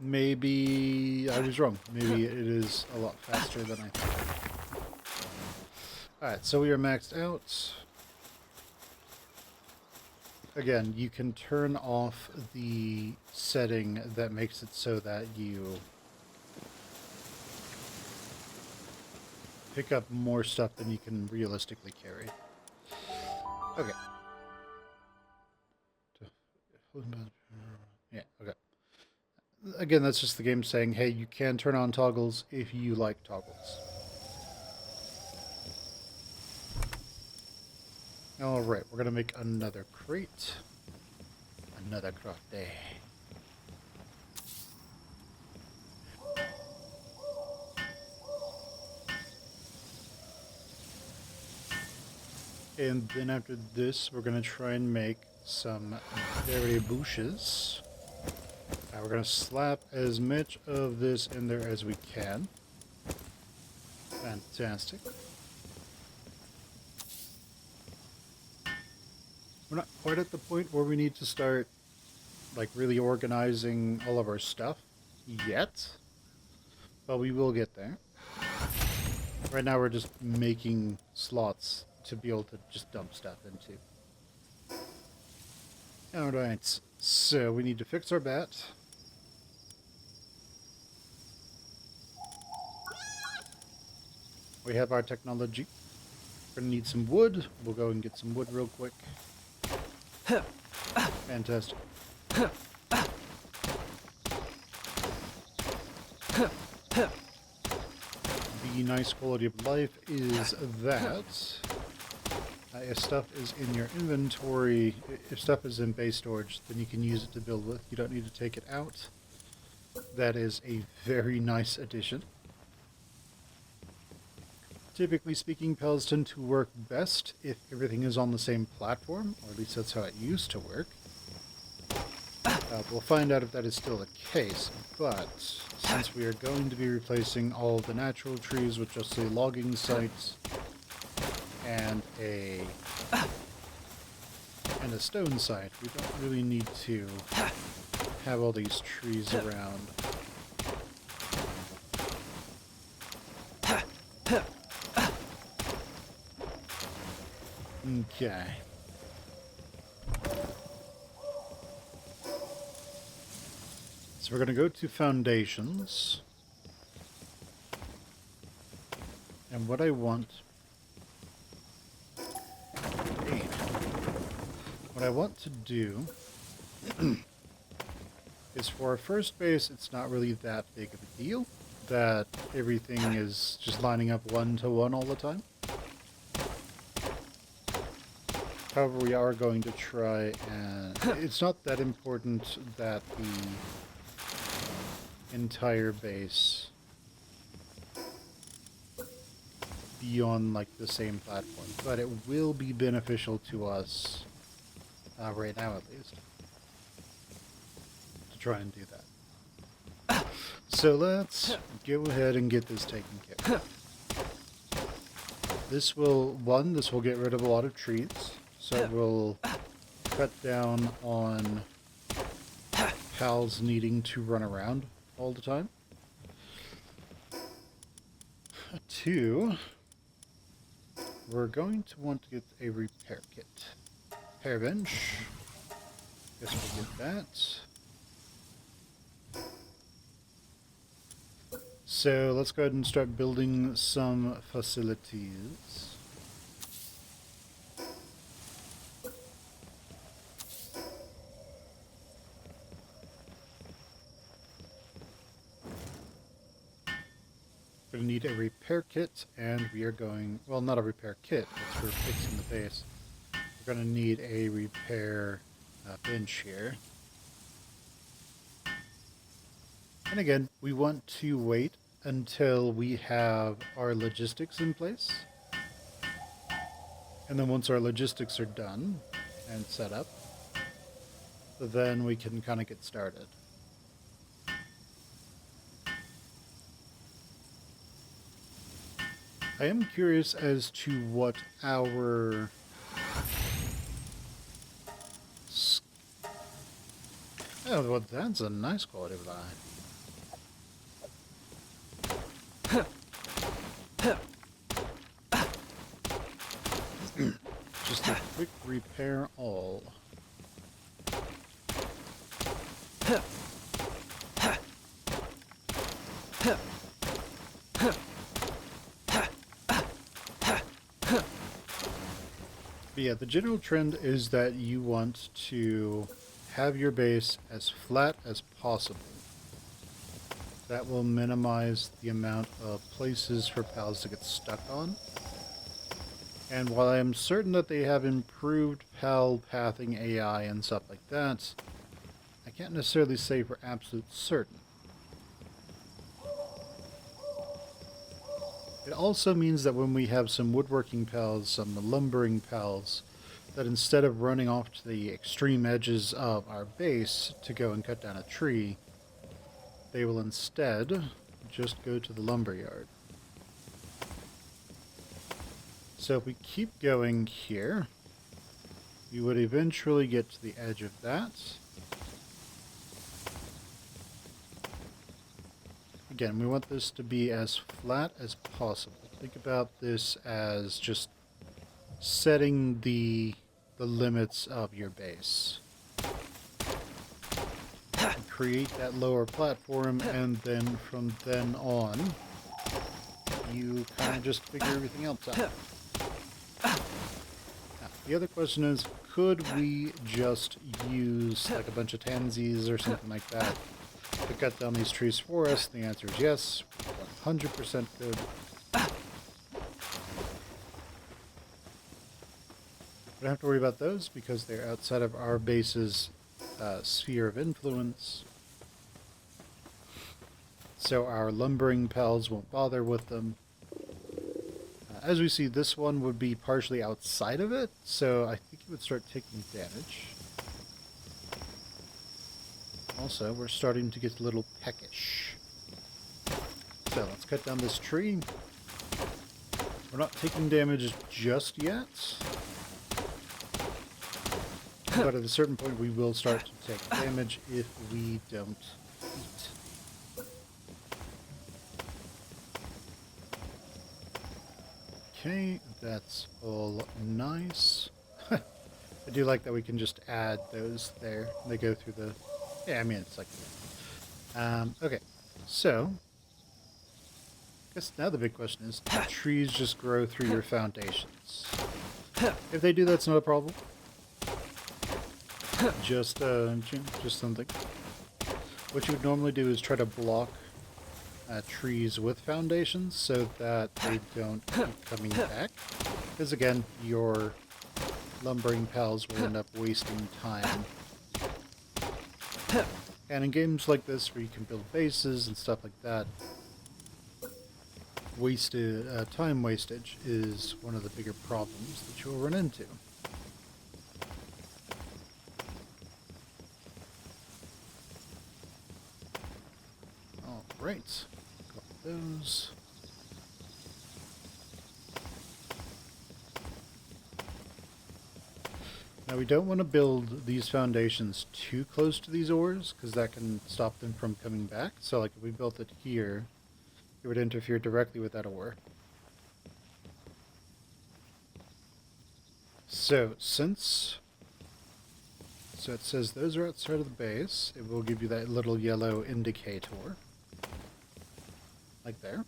Maybe I was wrong. Maybe it is a lot faster than I thought. Alright, so we are maxed out. Again, you can turn off the setting that makes it so that you pick up more stuff than you can realistically carry. Okay. Yeah, okay. Again, that's just the game saying, hey, you can turn on toggles if you like toggles. Alright, we're going to make another crate. Another crate. And then after this, we're going to try and make some berry bushes. We're going to slap as much of this in there as we can. Fantastic. We're not quite at the point where we need to start, like, really organizing all of our stuff yet, but we will get there. Right now we're just making slots to be able to just dump stuff into. Alright, so we need to fix our bat. We have our technology. We're going to need some wood. We'll go and get some wood real quick. Fantastic. The nice quality of life is that if stuff is in your inventory, if stuff is in base storage, then you can use it to build with. You don't need to take it out. That is a very nice addition. Typically speaking, pals tend to work best if everything is on the same platform, or at least that's how it used to work. We'll find out if that is still the case, but since we are going to be replacing all of the natural trees with just a logging site and a stone site, we don't really need to have all these trees around. Okay. So we're going to go to foundations. And what I want... Hey, what I want to do is for our first base, it's not really that big of a deal that everything is just lining up 1-to-1 all the time. However, we are going to try and... It's not that important that the entire base be on like the same platform, but it will be beneficial to us right now at least to try and do that. So let's go ahead and get this taken care of. This will get rid of a lot of trees, so it will cut down on pals needing to run around all the time. 2, we're going to want to get a repair kit. Repair bench. Guess we'll get that. So let's go ahead and start building some facilities. We're going to need a repair kit, and we are going... Well, not a repair kit, that's for fixing the base. We're going to need a repair bench here. And again, we want to wait until we have our logistics in place. And then once our logistics are done and set up, then we can kind of get started. I am curious as to what our... Oh, well, that's a nice quality of life. Just a quick repair all. But yeah, the general trend is that you want to have your base as flat as possible. That will minimize the amount of places for pals to get stuck on. And while I am certain that they have improved pal pathing AI and stuff like that, I can't necessarily say for absolute certain. It also means that when we have some woodworking pals, some lumbering pals, that instead of running off to the extreme edges of our base to go and cut down a tree, they will instead just go to the lumberyard. So if we keep going here, you would eventually get to the edge of that. Again, we want this to be as flat as possible. Think about this as just setting the limits of your base. Create that lower platform, and then from then on, you kind of just figure everything else out. Now, the other question is, could we just use like a bunch of tansies or something like that to cut down these trees for us? The answer is yes, 100% good. We don't have to worry about those because they're outside of our base's sphere of influence. So our lumbering pals won't bother with them. As we see, this one would be partially outside of it, so I think it would start taking damage. Also, we're starting to get a little peckish. So let's cut down this tree. We're not taking damage just yet, but at a certain point we will start to take damage if we don't eat. Okay, that's all nice. I do like that we can just add those there. They go through the... Yeah, I mean, it's like Okay, so I guess now the big question is, do trees just grow through your foundations? If they do, that's not a problem. Just something. What you would normally do is try to block trees with foundations so that they don't keep coming back. Because again, your lumbering pals will end up wasting time. And in games like this where you can build bases and stuff like that, time wastage is one of the bigger problems that you'll run into. Alright, got those. Now we don't want to build these foundations too close to these ores, because that can stop them from coming back. So like if we built it here, it would interfere directly with that ore. So it says those are outside of the base, it will give you that little yellow indicator. Like there.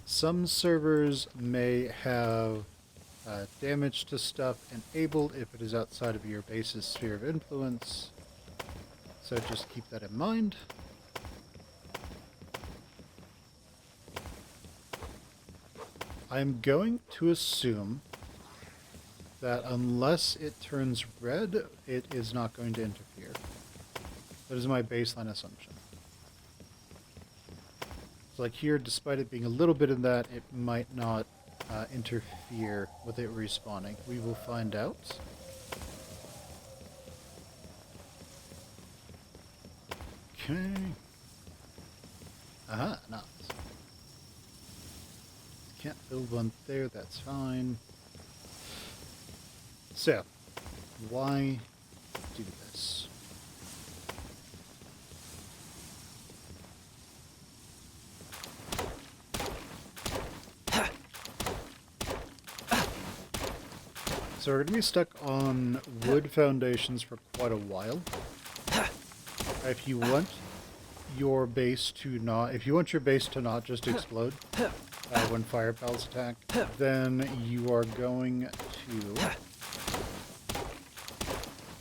Some servers may have damage to stuff enabled if it is outside of your base's sphere of influence. So just keep that in mind. I'm going to assume that unless it turns red, it is not going to interfere. That is my baseline assumption. So like here, despite it being a little bit in that, it might not interfere with it respawning. We will find out. Okay. Aha, nice. Can't build one there, that's fine. So, why do this? So we're going to be stuck on wood foundations for quite a while. If you want your base to not just explode when fire pals attack, then you are going to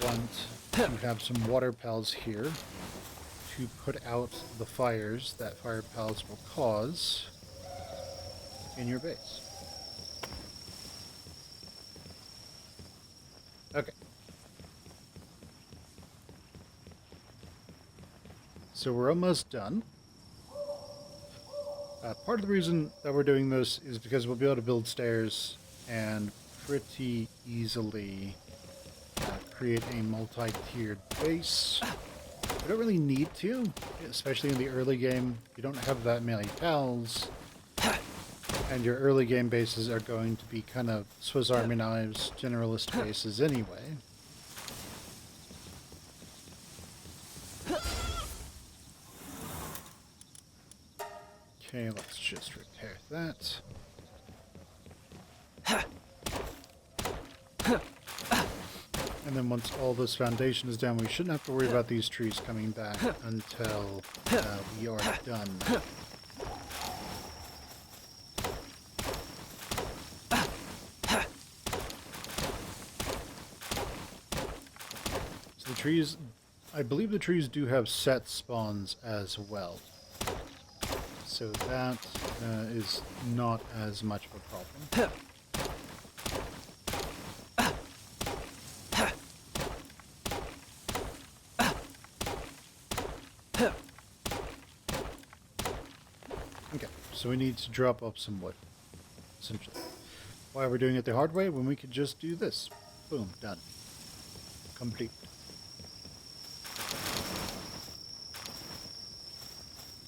want to have some water pals here to put out the fires that fire pals will cause in your base. Okay. So we're almost done. Part of the reason that we're doing this is because we'll be able to build stairs and pretty easily create a multi-tiered base. We don't really need to, especially in the early game. You don't have that many pals, and your early game bases are going to be kind of Swiss Army knives, generalist bases anyway. Okay, let's just repair that. And then once all this foundation is down, we shouldn't have to worry about these trees coming back until we are done. So the trees, I believe the trees do have set spawns as well. So that is not as much of a problem. Okay, so we need to drop up some wood, essentially. Why are we doing it the hard way when we could just do this? Boom, done. Complete.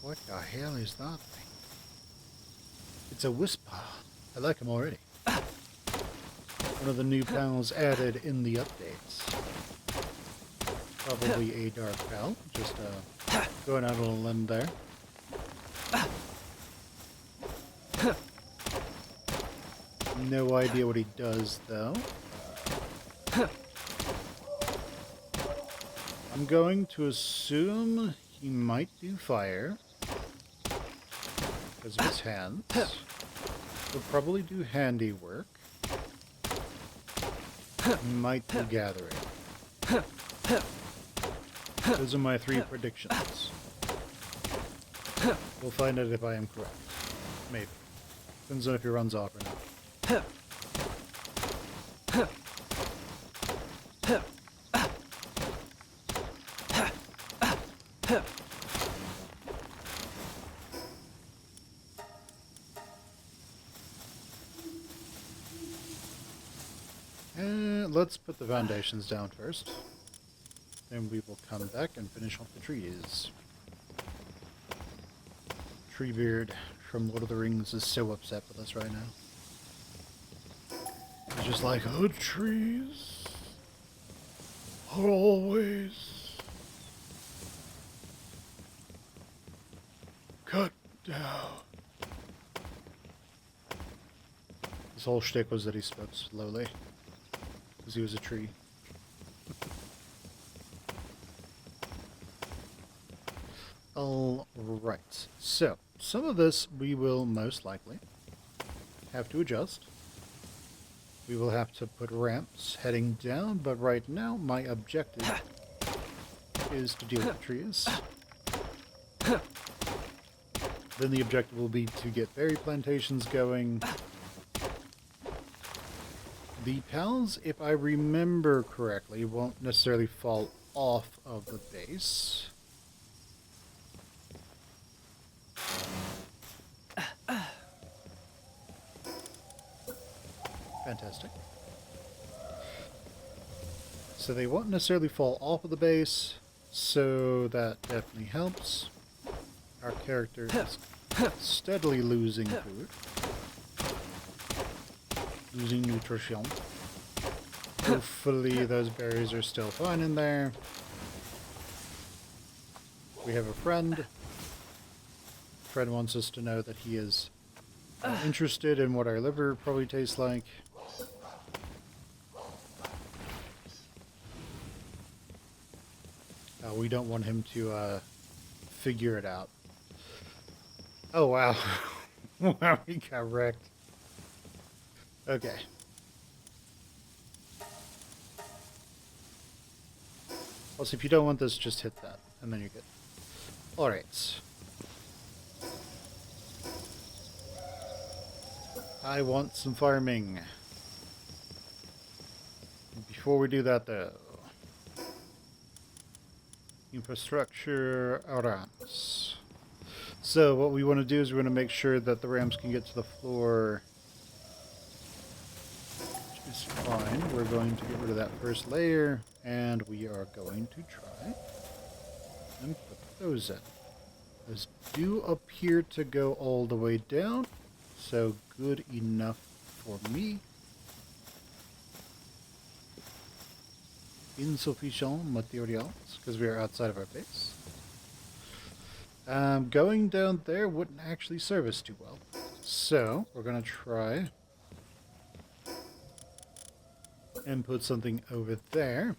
What the hell is that thing? It's a whisper. I like them already. One of the new pals added in the updates. Probably a dark pal. Just going out on a limb there. No idea what he does, though. I'm going to assume He might do fire because of his hands. He'll probably do handiwork. He might do gathering. Those are my 3 predictions. We'll find out if I am correct. Maybe. Depends on if he runs off or not. Let's put the foundations down first. Then we will come back and finish off the trees. Treebeard from Lord of the Rings is so upset with us right now. He's just like, oh, trees are always cut down. His whole shtick was that he spoke slowly. Because he was a tree. Alright, so some of this we will most likely have to adjust. We will have to put ramps heading down, but right now my objective is to deal with the trees. Then the objective will be to get berry plantations going. The pals, if I remember correctly, won't necessarily fall off of the base. Fantastic. So they won't necessarily fall off of the base, so that definitely helps. Our character is steadily losing food. Losing nutrition. Hopefully those berries are still fine in there. We have a friend. Friend wants us to know that he is interested in what our liver probably tastes like. We don't want him to figure it out. Oh wow. Wow, he got wrecked. Okay. Also, if you don't want this, just hit that, and then you're good. Alright. I want some farming. Before we do that, though. Infrastructure ramps. So, what we want to do is we want to make sure that the ramps can get to the floor. Which is fine. We're going to get rid of that first layer, and we are going to try and put those in. Those do appear to go all the way down, so good enough for me. Insufficient materials, because we are outside of our base. Going down there wouldn't actually serve us too well. So, we're going to try and put something over there.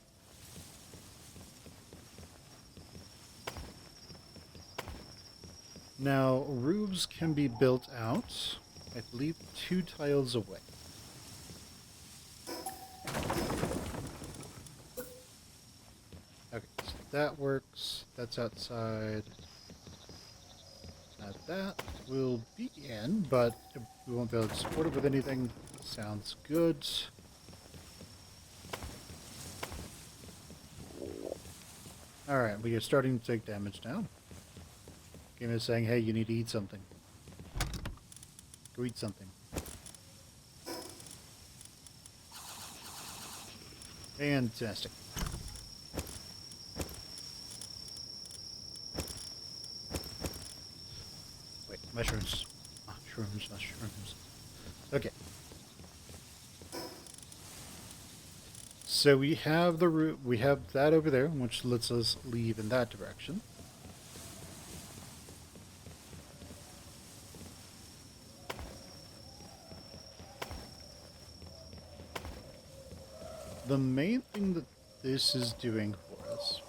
Now, roofs can be built out, I believe, 2 tiles away. Okay, so that works. That's outside. Now that will be in, but we won't be able to support it with anything. Sounds good. Alright, we are starting to take damage now. Game is saying, hey, you need to eat something. Go eat something. Fantastic. Wait, mushrooms. Mushrooms. Okay. So we have the root. We have that over there, which lets us leave in that direction. The main thing that this is doing for us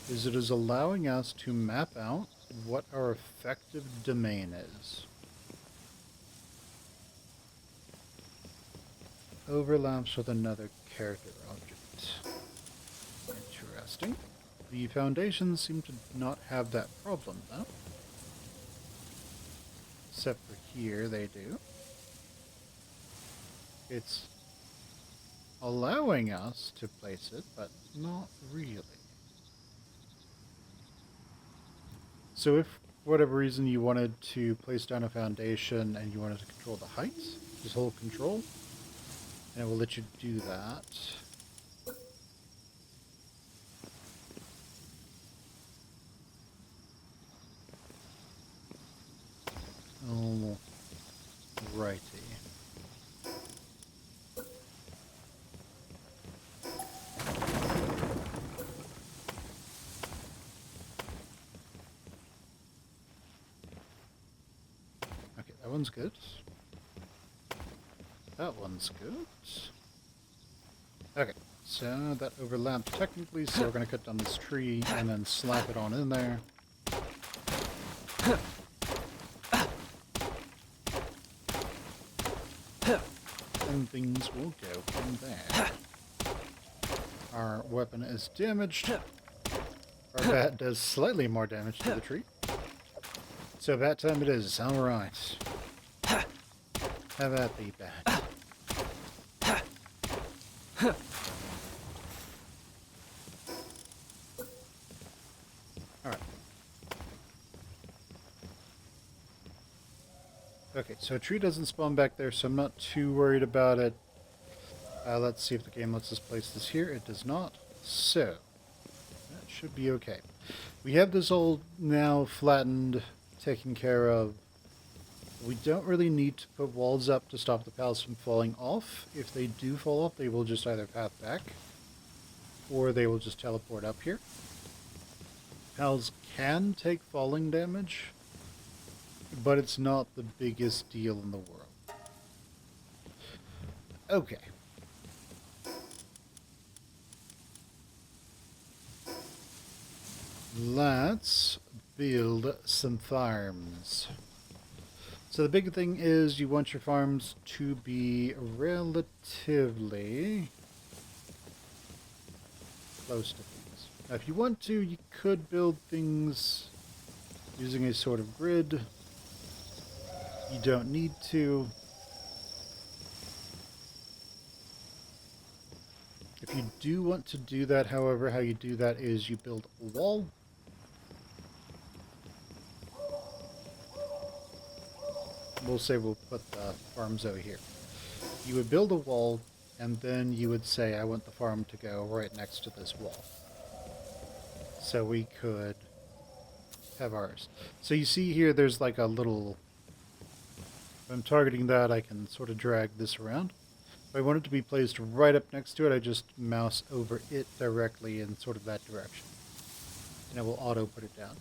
is it is allowing us to map out what our effective domain is. Overlaps with another character object. Interesting. The foundations seem to not have that problem, though. Except for here, they do. It's allowing us to place it, but not really. So if, for whatever reason, you wanted to place down a foundation and you wanted to control the heights, just hold control, and it will let you do that. Oh, righty. Okay, that one's good. That one's good. Okay, so that overlaps technically, so we're going to cut down this tree and then slap it on in there. And things will go from there. Our weapon is damaged. Our bat does slightly more damage to the tree. So bat time it is. Alright. Have at thee, bat. Alright. Okay, so a tree doesn't spawn back there, so I'm not too worried about it. Let's see if the game lets us place this here. It does not. So, that should be okay. We have this all now flattened, taken care of. We don't really need to put walls up to stop the pals from falling off. If they do fall off, they will just either path back, or they will just teleport up here. Pals can take falling damage, but it's not the biggest deal in the world. Okay. Let's build some farms. So the big thing is you want your farms to be relatively close to things. Now, if you want to, you could build things using a sort of grid. You don't need to. If you do want to do that, however, how you do that is you build a wall. We'll say we'll put the farms over here. You would build a wall, and then you would say, I want the farm to go right next to this wall. So we could have ours. So you see here, there's like a little... If I'm targeting that, I can sort of drag this around. If I want it to be placed right up next to it, I just mouse over it directly in sort of that direction. And it will auto put it down.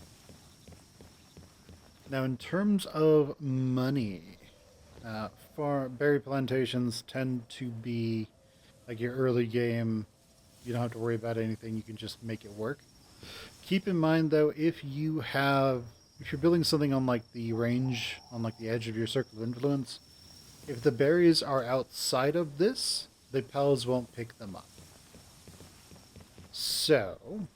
Now, in terms of money, berry plantations tend to be like your early game. You don't have to worry about anything. You can just make it work. Keep in mind, though, if you're building something on like the range, on like the edge of your circle of influence, if the berries are outside of this, the pals won't pick them up. So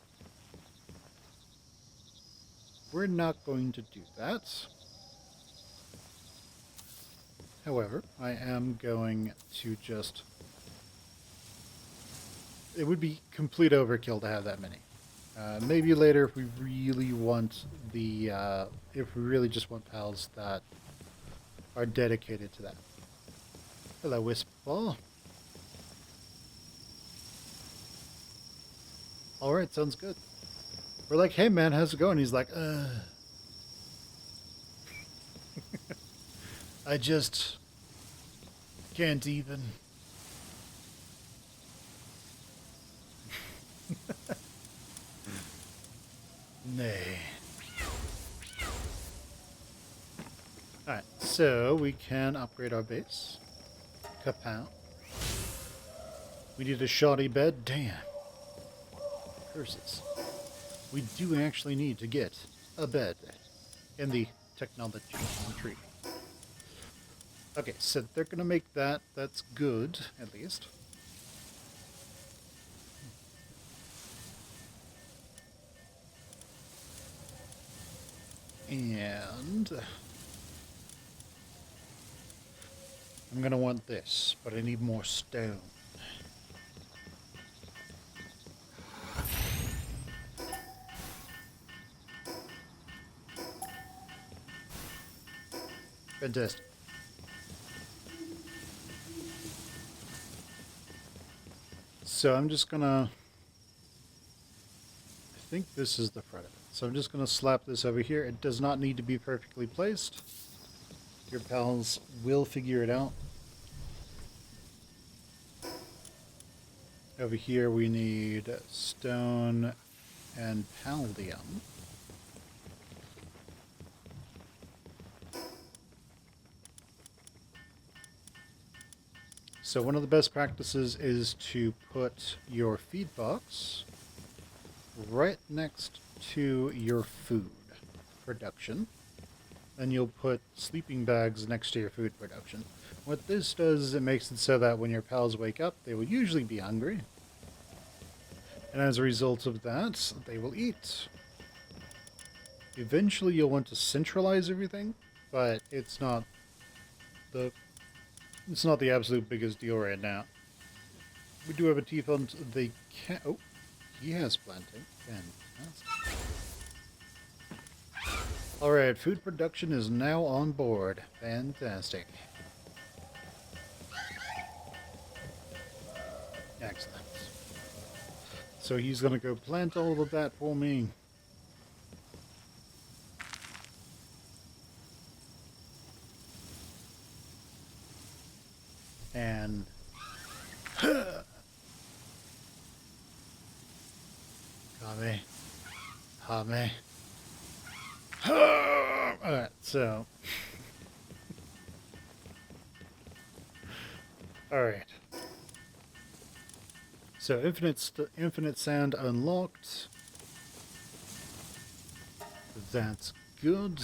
we're not going to do that. However, I am going to just... It would be complete overkill to have that many. Maybe later if we really want the... if we really just want pals that are dedicated to that. Hello, Wispball. Alright, sounds good. We're like, hey man, how's it going? He's like, I just can't even. Nay. Alright, so we can upgrade our base. Kapow. We need a shoddy bed. Damn. Curses. we do actually need to get a bed in the technology tree. Okay, so they're gonna make that. That's good, at least. And I'm gonna want this, but I need more stone. Fantastic. So I'm just gonna... I think this is the front of it. So I'm just gonna slap this over here. It does not need to be perfectly placed. Your pals will figure it out. Over here we need stone and paldium. So one of the best practices is to put your feed box right next to your food production. Then you'll put sleeping bags next to your food production. What this does is it makes it so that when your pals wake up, they will usually be hungry. And as a result of that, they will eat. Eventually you'll want to centralize everything, but it's not the absolute biggest deal right now. We do have a teeth on the cat. Oh, he has planting. Fantastic. Alright, food production is now on board. Fantastic. Excellent. So he's going to go plant all of that for me. And... Hame. Hame. Alright, so... Alright. So infinite sand unlocked. That's good.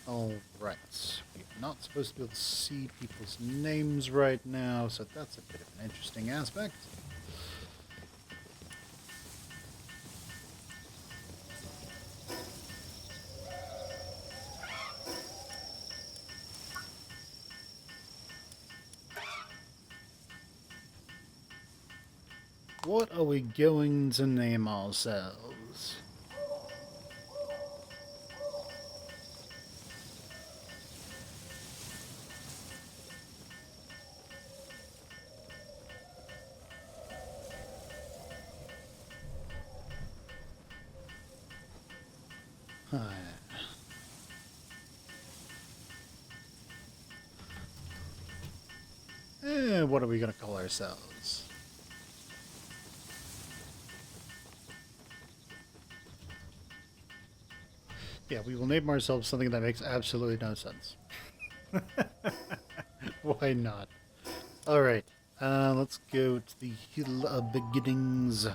Alright. We're not supposed to be able to see people's names right now, so that's a bit of an interesting aspect. What are we going to name ourselves? What are we going to call ourselves? Yeah, we will name ourselves something that makes absolutely no sense. Why not? Alright, let's go to the Hill of Beginnings.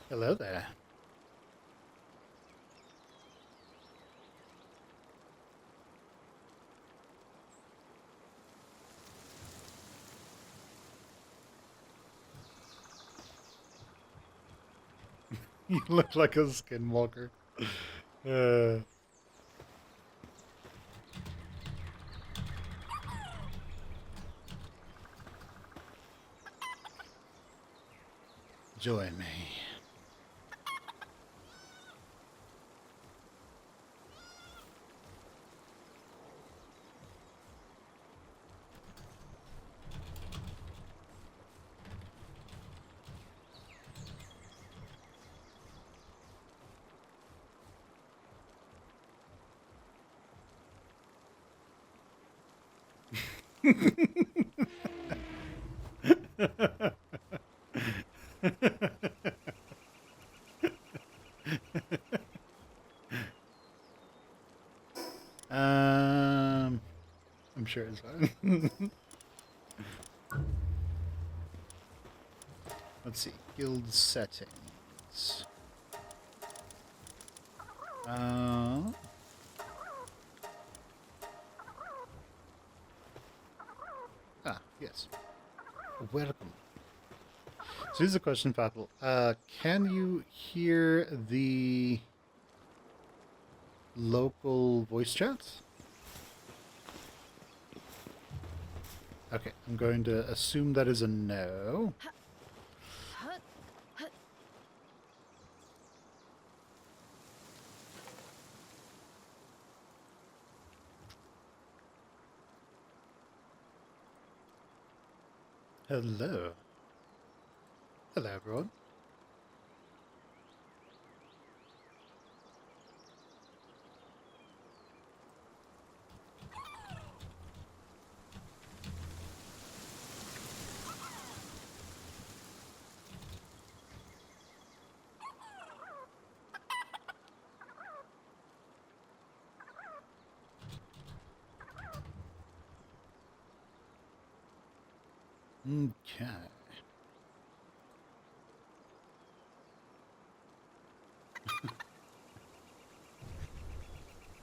Hello there. You look like a skinwalker. Join me. I'm sure it's fine. Let's see. Guild settings. Yes. Welcome. So here's a question, Papal. Can you hear the local voice chats? Okay, I'm going to assume that is a no. Hello. Hello, everyone. Okay.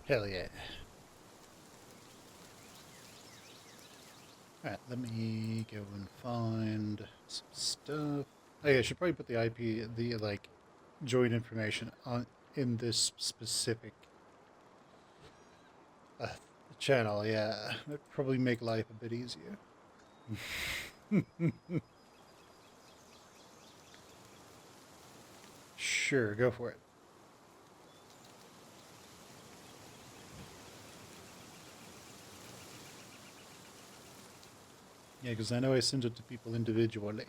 Hell yeah. Alright, let me go and find some stuff. Oh yeah, I should probably put the IP, the, like, join information on in this specific uh, channel, yeah. That'd probably make life a bit easier. Sure, go for it. Yeah, because I know I sent it to people individually.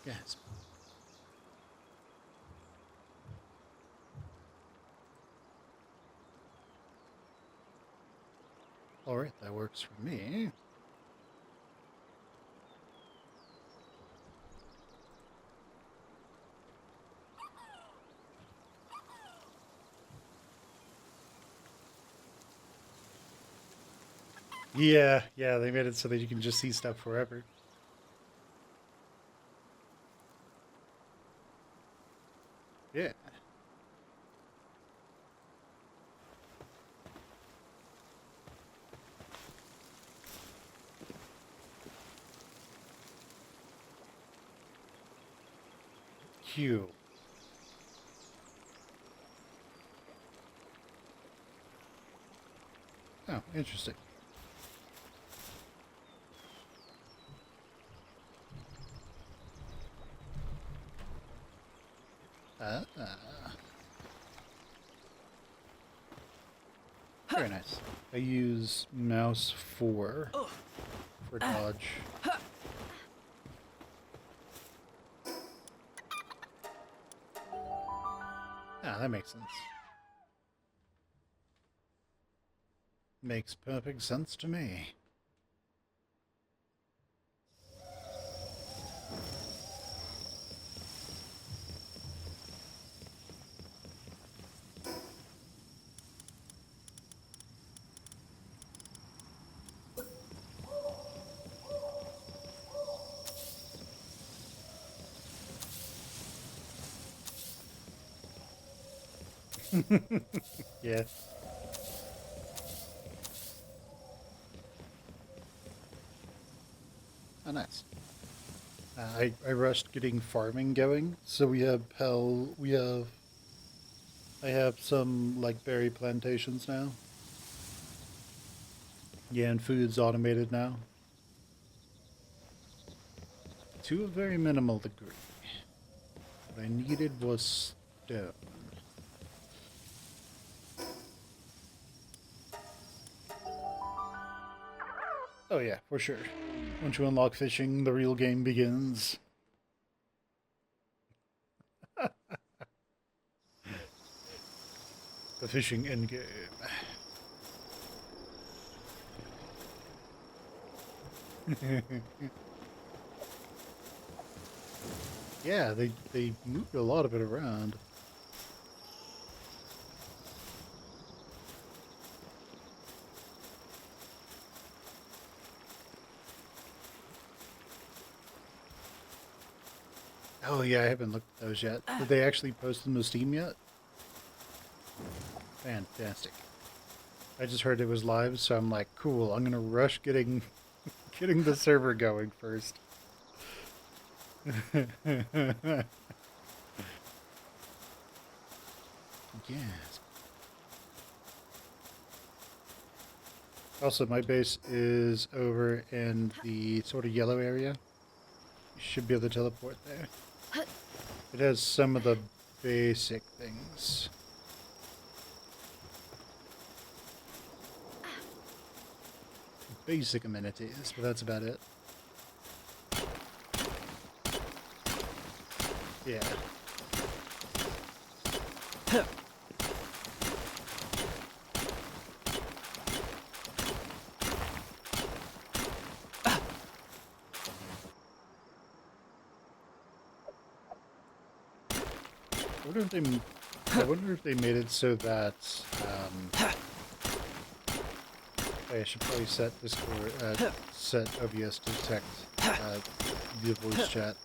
Yes. Alright, that works for me. Yeah, yeah, they made it so that you can just see stuff forever. Yeah. Q. Oh, interesting. Uh, very nice. I use mouse 4 for dodge. Ah, that makes sense. Makes perfect sense to me. Yeah. Oh, nice. I rushed getting farming going, so I have some, like, berry plantations now. Yeah, and food's automated now. To a very minimal degree. What I needed was stone. Oh yeah, for sure. Once you unlock fishing, the real game begins. The fishing endgame. Yeah, they moved a lot of it around. Oh yeah, I haven't looked at those yet. Did they actually post them to Steam yet? Fantastic. I just heard it was live, so I'm like, cool, I'm gonna rush getting the server going first. Yes. Also, my base is over in the sort of yellow area. You should be able to teleport there. It has some of the basic things. Basic amenities, but that's about it. Yeah. I wonder if they made it so that I should probably set Discord, set OBS to detect the voice chat.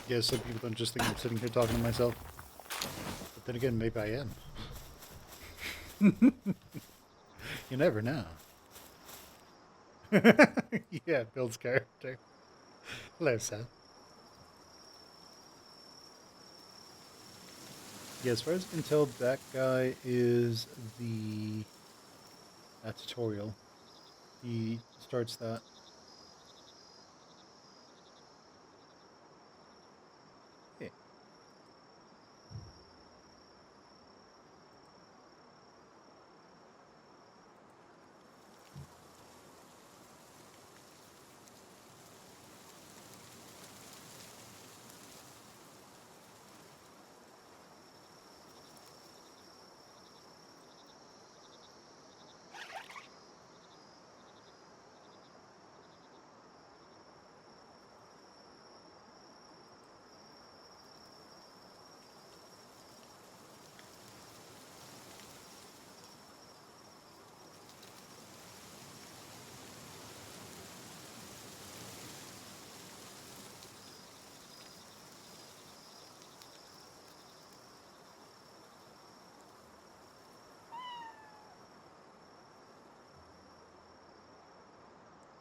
Yeah, so people don't just think I'm sitting here talking to myself. But then again, maybe I am. You never know. Yeah, Bill's character. Hello, Seth. Yeah, as far as I can tell, that guy is the tutorial. He starts that. Yeah.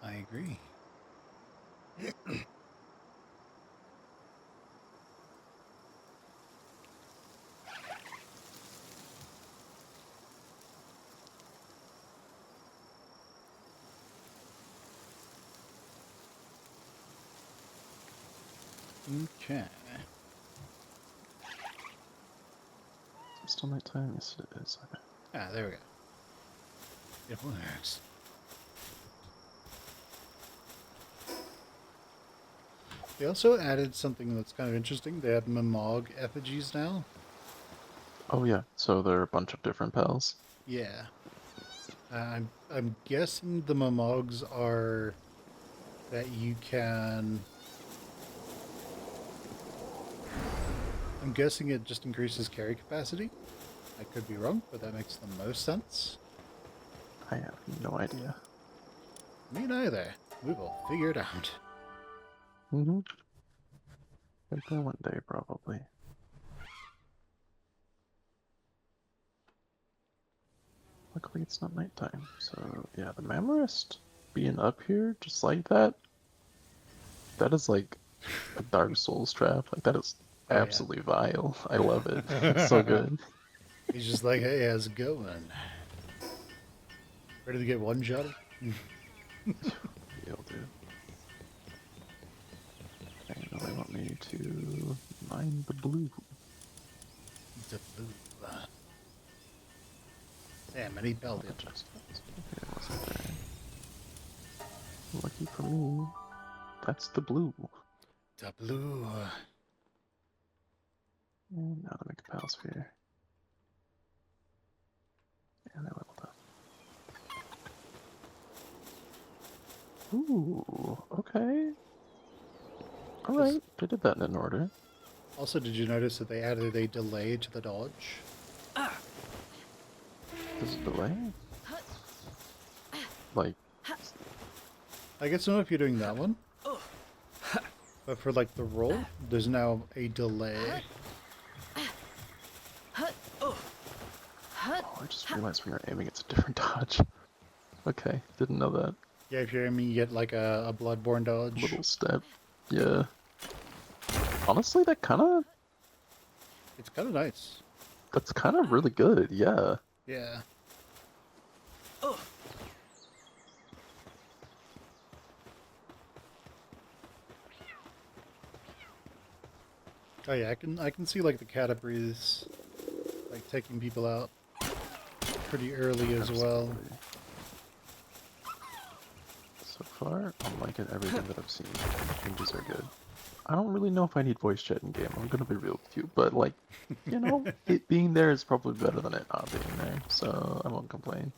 I agree. Okay. Still nighttime? Yes, it is. Okay. Ah, there we go. It works. They also added something that's kind of interesting. They have Mamog effigies now. Oh yeah, so there are a bunch of different pals. Yeah. I'm guessing the Mamogs are that you can. I'm guessing it just increases carry capacity. I could be wrong, but that makes the most sense. I have no idea. Me neither. We will figure it out. Mm-hmm. Get there one day, probably. Luckily, it's not nighttime. So yeah, the Mamorest being up here just like that is like a Dark Souls trap. Like that is Oh yeah. absolutely vile. I love it. It's so good. He's just like, hey, how's it going? Ready to get one shot? You'll do. to mine the blue. The blue. Damn, many palladium. Okay, wasn't there? Lucky for me, that's the blue. The blue. And now to make a pal sphere. And I leveled up. Ooh, okay. Alright, they did that in an order. Also, did you notice that they added a delay to the dodge? There's a delay? Like, I guess not if you're doing that one. But for like the roll, there's now a delay. oh, I just realized when you're aiming it's a different dodge. Okay, didn't know that. Yeah, if you're aiming, you get like a bloodborne dodge. Little step. Yeah. Honestly, that kinda... It's kind of nice. That's kinda really good, yeah. Yeah. Oh yeah, I can see like the Catabreeze like taking people out pretty early as well. Absolutely. So far, I'm liking everything that I've seen. The changes are good. I don't really know if I need voice chat in game, I'm gonna be real with you, but like, you know, it being there is probably better than it not being there, so I won't complain.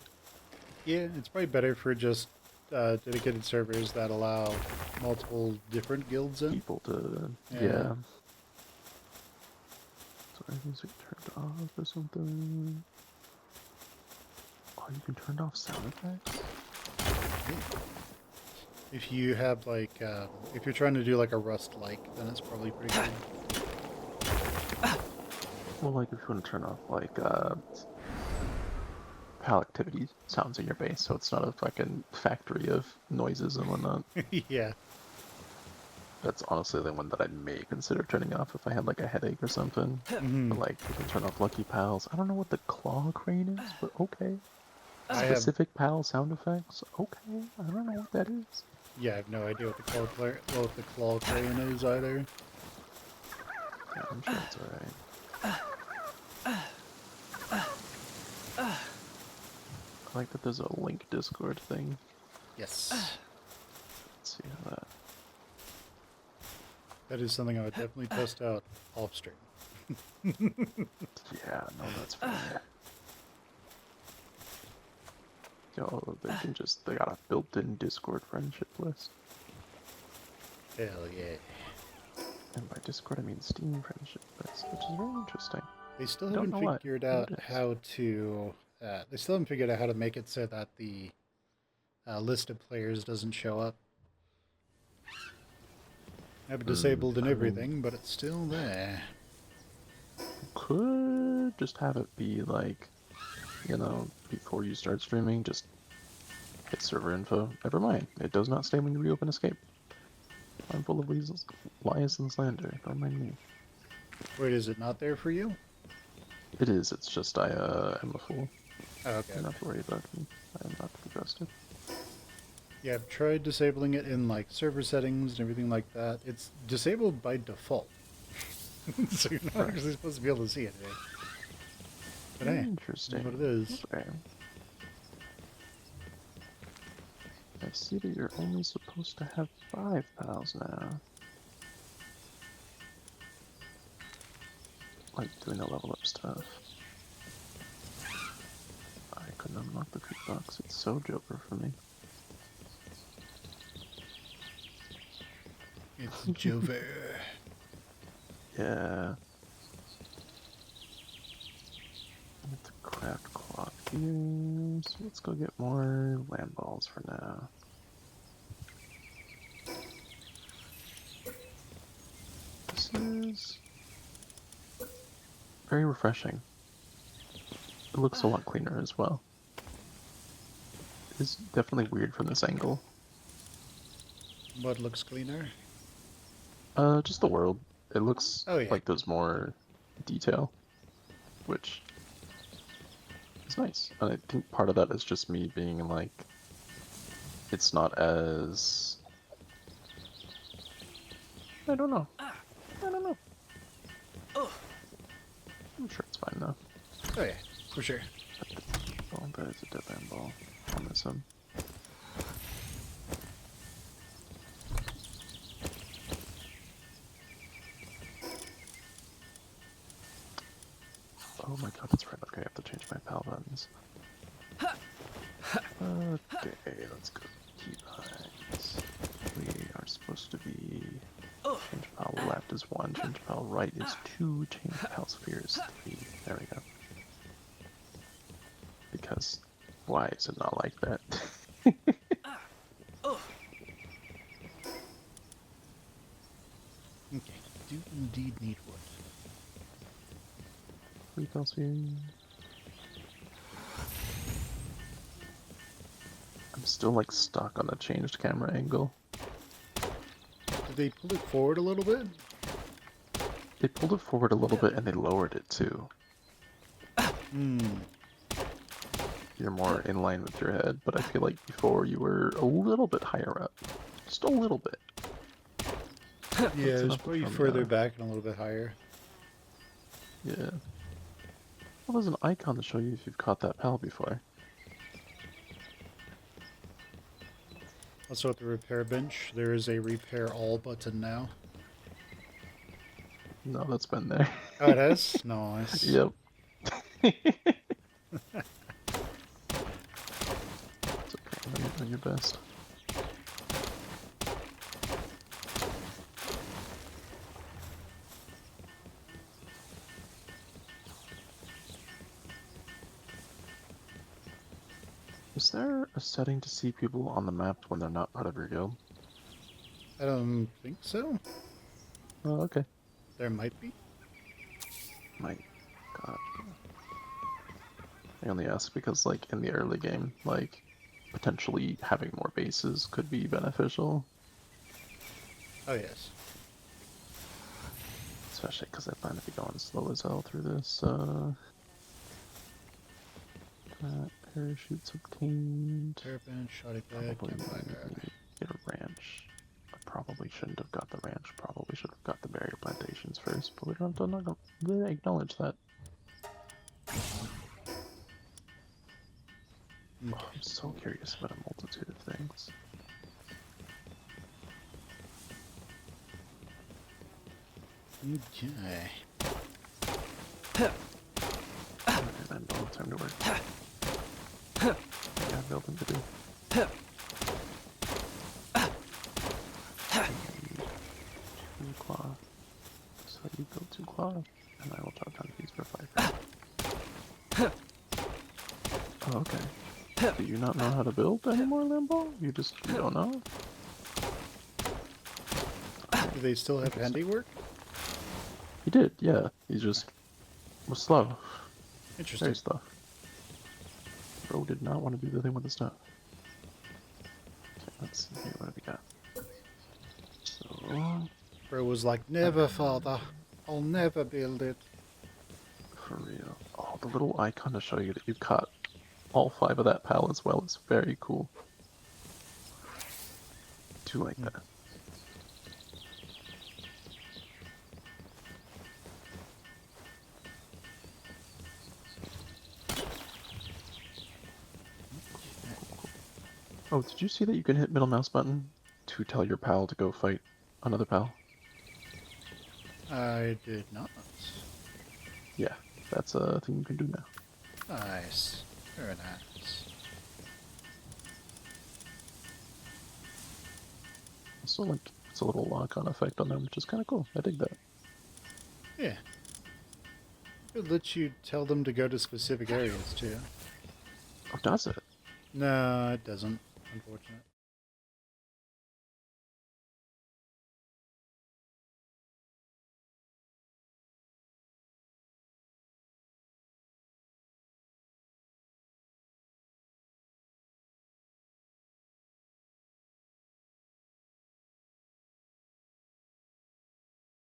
Yeah, it's probably better for just dedicated servers that allow multiple different guilds in. People to, Yeah. yeah. So everything's like turned off or something. Oh, you can turn off sound effects? If you have like, if you're trying to do like a Rust-like, then it's probably pretty good. Well, like if you want to turn off like, PAL activity sounds in your base, so it's not a fucking factory of noises and whatnot. Yeah. That's honestly the one that I may consider turning off if I had like a headache or something. Mhm. But like, you can turn off Lucky Pals. I don't know what the claw crane is, but okay. I have, Specific PAL sound effects? Okay, I don't know what that is. yeah, I have no idea what the claw crane is either. Yeah, I'm sure it's alright. I like that there's a link Discord thing. Yes. Let's see how that... That is something I would definitely test out off stream. Yeah, no, that's fine. Yo, they got a built-in Discord friendship list. Hell yeah. And by Discord I mean Steam friendship list, which is very interesting. They still I don't haven't know what, figured but out it is. how to. They still haven't figured out how to make it so that the list of players doesn't show up. I have it disabled and I mean- everything, but it's still there. Could just have it be like, you know, before you start streaming, just hit server info. Never mind, it does not stay when you reopen escape. I'm full of lies and slander, don't mind me. Wait, is it not there for you? It is, it's just I am a fool. Oh, okay. Do not worry about me. I am not to be trusted. Yeah, I've tried disabling it in like server settings and everything like that. It's disabled by default. So you're not actually supposed to be able to see it. But hey, Interesting. that's what it is. Okay. I see that you're only supposed to have 5 pals now. Like doing the level up stuff. I couldn't unlock the food box. It's so Joker for me. It's Jover. Yeah. I have to craft cloth here, so let's go get more land balls for now. This is very refreshing. It looks a lot cleaner as well. It's definitely weird from this angle. What looks cleaner? Just the world. It looks Oh, yeah. like there's more detail, which is nice. And I think part of that is just me being like, it's not as... I don't know. I'm sure it's fine though. Oh yeah, for sure. Oh, that is a dead man ball. I'll miss him. Oh my god, that's right. Okay, I have to change my PAL buttons. Okay, let's go keybinds. We are supposed to be change PAL left is 1, change PAL right is 2, change PAL sphere is 3. There we go. Because why is it not like that? Okay, do indeed need wood. Retail sphere. I'm still like stuck on the changed camera angle. Did they pull it forward a little bit? They pulled it forward a little bit and they lowered it too. Hmm. You're more in line with your head, but I feel like before you were a little bit higher up. Just a little bit. Yeah, it's enough to probably throw me further off. back and a little bit higher. Yeah. Well, there's an icon to show you if you've caught that PAL before. Also at the repair bench, there is a repair all button now. No, that's been there. Oh, it has? Nice. Yep. It's okay, I know you're doing your best. Is there a setting to see people on the map when they're not part of your guild? I don't think so. Oh, okay. There might be. My god. I only ask because, like, in the early game, like, potentially having more bases could be beneficial. Oh, yes. Especially because I plan to be going slow as hell through this, parachutes obtained. Repair bench, shoddy bag, Probably campfire. get a ranch. I probably shouldn't have got the ranch. Probably should have got the berry plantations first, but we don't have to acknowledge that. Oh, I'm so curious about a multitude of things. Okay. Alright then, Bo, time to work. Yeah, building to do. Two cloth. So you build 2 cloth, and I will chop down these for 5. Oh, okay. Do you not know how to build anymore, Limbo? You don't know? Do they still have handiwork? He did, yeah. He just was slow. Interesting. Very slow. Bro did not want to do the thing with the stuff. Okay, let's see here, what do we got? So, Bro was like, never, father. I'll never build it. for real. Oh, the little icon to show you that you caught all 5 of that PAL as well is very cool. Do like that. Oh, did you see that you can hit middle mouse button to tell your pal to go fight another pal? I did not. Yeah, that's a thing you can do now. Nice. Very nice. Also, like, it's a little lock-on effect on them, which is kind of cool. I dig that. Yeah. It lets you tell them to go to specific areas, too. Oh, does it? No, it doesn't. Unfortunate.